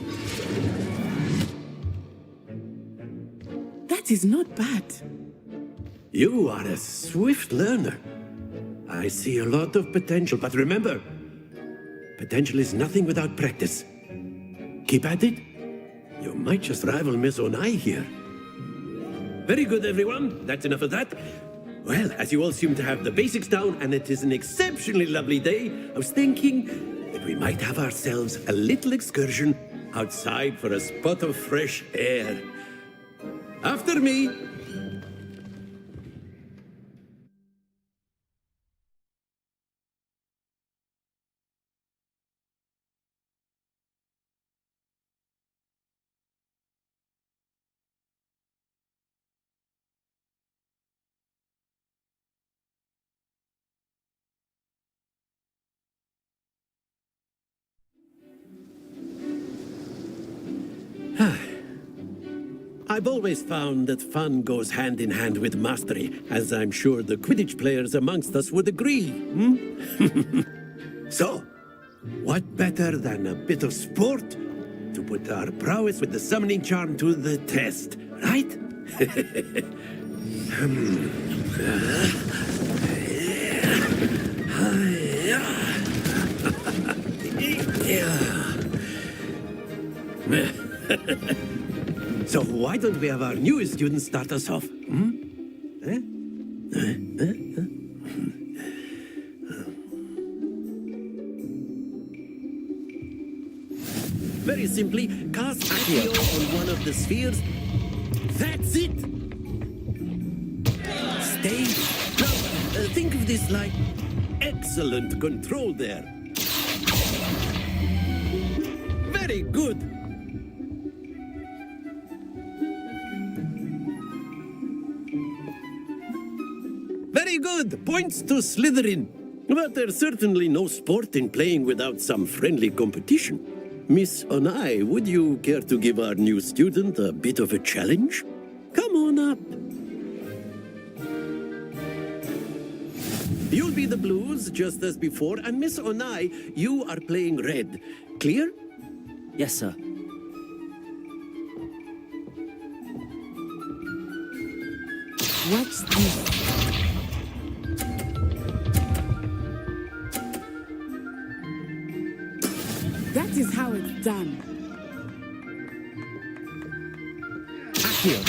That is not bad. You are a swift learner. I see a lot of potential, but remember, potential is nothing without practice. Keep at it. You might just rival Miss Onai here. Very good, everyone. That's enough of that. Well, as you all seem to have the basics down, and it is an exceptionally lovely day, I was thinking that we might have ourselves a little excursion outside for a spot of fresh air. After me. I've always found that fun goes hand in hand with mastery, as I'm sure the Quidditch players amongst us would agree. So, what better than a bit of sport to put our prowess with the summoning charm to the test, right? So why don't we have our newest student start us off? Very simply, cast Accio on one of the spheres. That's it! Stay. Now, think of this like excellent control there. Very good. Very good. Points to Slytherin. But there's certainly no sport in playing without some friendly competition. Miss Onai, would you care to give our new student a bit of a challenge? Come on up. You'll be the blues, just as before, and Miss Onai, you are playing red. Clear? Yes, sir. Watch this. That is how it's done. Accio!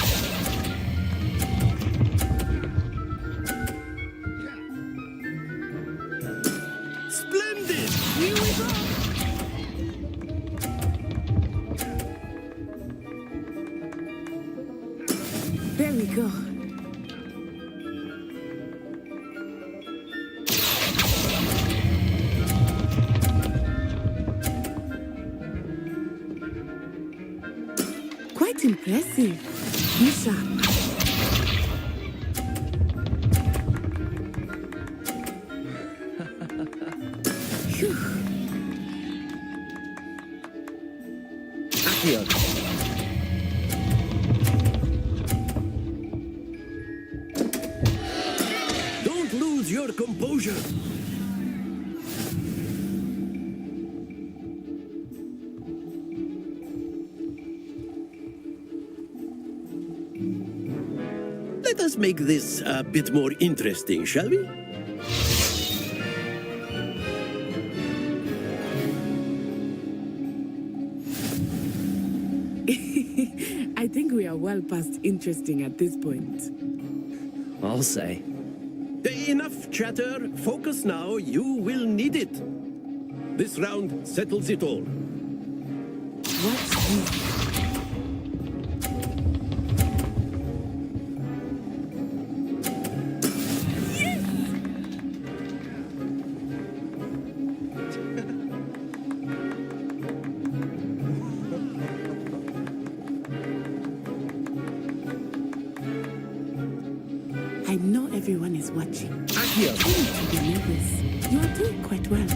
Splendid! Here we go! There we go. Quite impressive. Be sharp. Phew. Accio! Don't lose your composure. Let us make this a bit more interesting, shall we? I think we are well past interesting at this point. I'll say. Enough chatter. Focus now. You will need it. This round settles it all. Watch this. I know everyone is watching. Accio! You need to be nervous. You are doing quite well.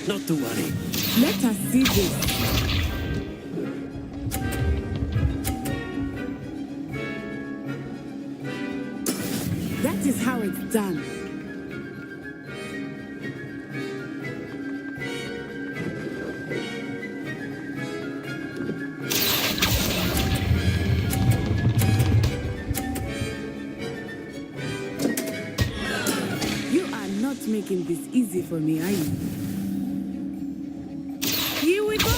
Not to worry. Let us see this. That is how it's done. You are not making this easy for me, are you? Here we go.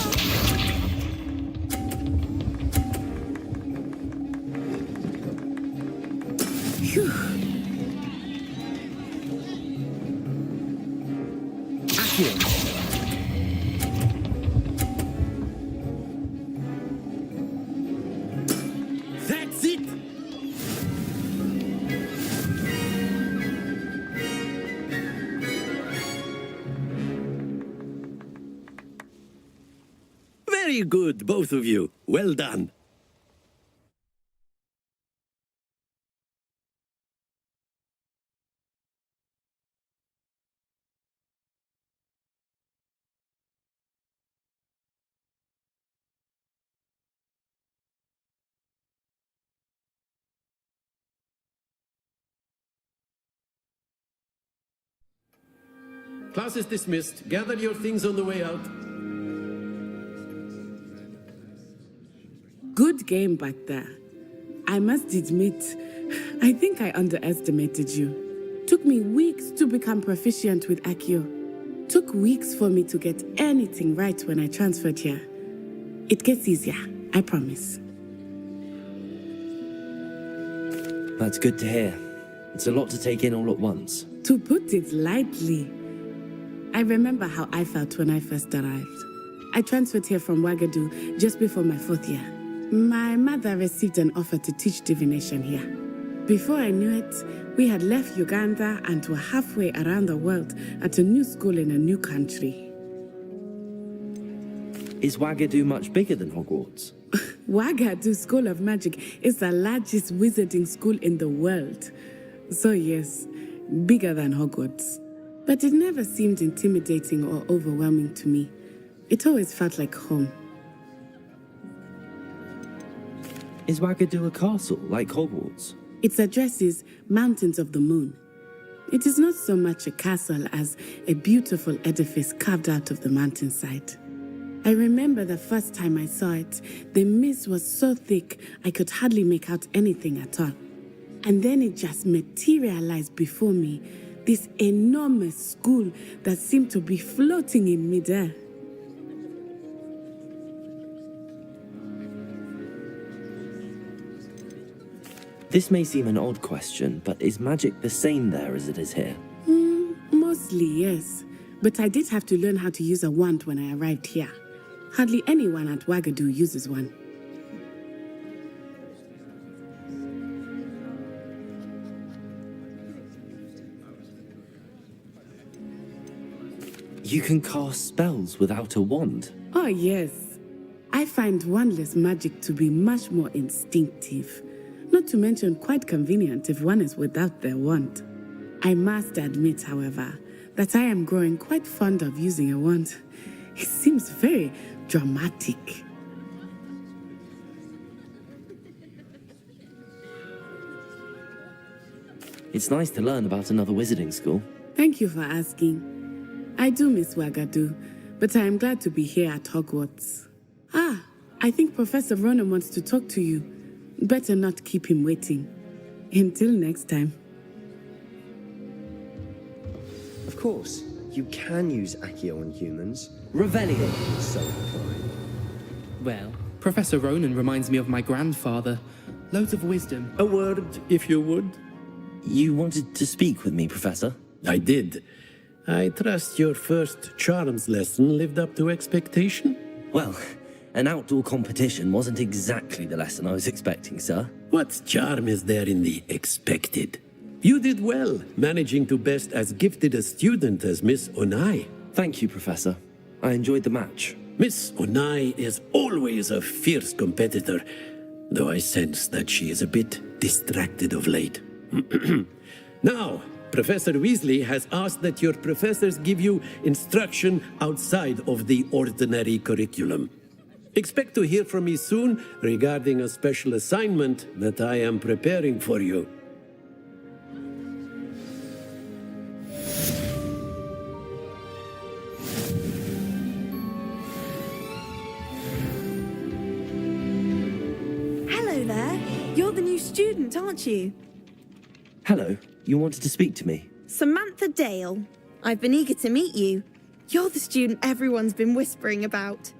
Phew. That's it! Very good, both of you. Well done. Class is dismissed. Gather your things on the way out. Good game back there. I must admit, I think I underestimated you. Took me weeks to become proficient with Accio. Took weeks for me to get anything right when I transferred here. It gets easier, I promise. That's good to hear. It's a lot to take in all at once. To put it lightly, I remember how I felt when I first arrived. I transferred here from Ouagadougou just before my 4th year. My mother received an offer to teach divination here. Before I knew it, we had left Uganda and were halfway around the world at a new school in a new country. Is Ouagadougou much bigger than Hogwarts? Ouagadougou School of Magic is the largest wizarding school in the world. So yes, bigger than Hogwarts. But it never seemed intimidating or overwhelming to me. It always felt like home. Is Ouagadougou a castle, like Hogwarts? Its address is Mountains of the Moon. It is not so much a castle as a beautiful edifice carved out of the mountainside. I remember the first time I saw it, the mist was so thick I could hardly make out anything at all. And then it just materialized before me, this enormous school that seemed to be floating in midair. This may seem an odd question, but is magic the same there as it is here? Mostly, yes. But I did have to learn how to use a wand when I arrived here. Hardly anyone at Ouagadougou uses one. You can cast spells without a wand? Oh, yes. I find wandless magic to be much more instinctive. Not to mention quite convenient if one is without their wand. I must admit, however, that I am growing quite fond of using a wand. It seems very dramatic. It's nice to learn about another wizarding school. Thank you for asking. I do miss Ouagadougou, but I am glad to be here at Hogwarts. I think Professor Ronan wants to talk to you. Better not keep him waiting. Until next time. Of course, you can use Accio on humans. Revelio. So inclined. Well, Professor Ronan reminds me of my grandfather. Loads of wisdom. A word, if you would. You wanted to speak with me, Professor? I did. I trust your first charms lesson lived up to expectation? Well, an outdoor competition wasn't exactly the lesson I was expecting, sir. What charm is there in the expected? You did well, managing to best as gifted a student as Miss Onai. Thank you, Professor. I enjoyed the match. Miss Onai is always a fierce competitor, though I sense that she is a bit distracted of late. Now, Professor Weasley has asked that your professors give you instruction outside of the ordinary curriculum. Expect to hear from me soon regarding a special assignment that I am preparing for you. Hello there. You're the new student, aren't you? Hello, you wanted to speak to me? Samantha Dale. I've been eager to meet you. You're the student everyone's been whispering about.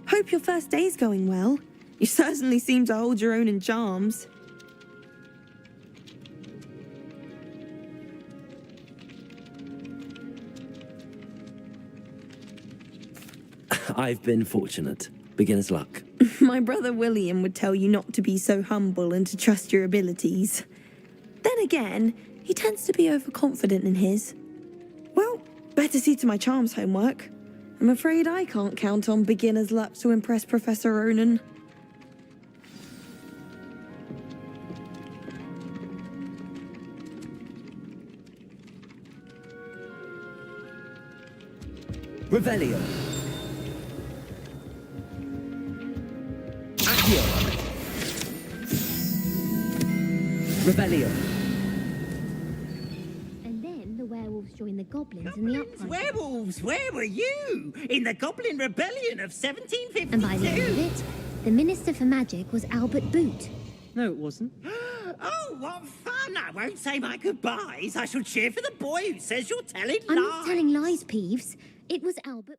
Hope your first day's going well. You certainly seem to hold your own in charms. I've been fortunate. Beginner's luck. My brother William would tell you not to be so humble and to trust your abilities. Then again, he tends to be overconfident in his. Well, better see to my charms homework. I'm afraid I can't count on beginner's luck to impress Professor Ronan. Revelio. Accio. Revelio. And then the werewolves joined the goblins in the uprising. Werewolves, where were you? In the Goblin Rebellion of 1752? And by the end of it, the Minister for Magic was Albert Boot. No, it wasn't. Oh, what fun! I won't say my goodbyes. I shall cheer for the boy who says you're telling lies. I'm not telling lies, Peeves. It was Albert...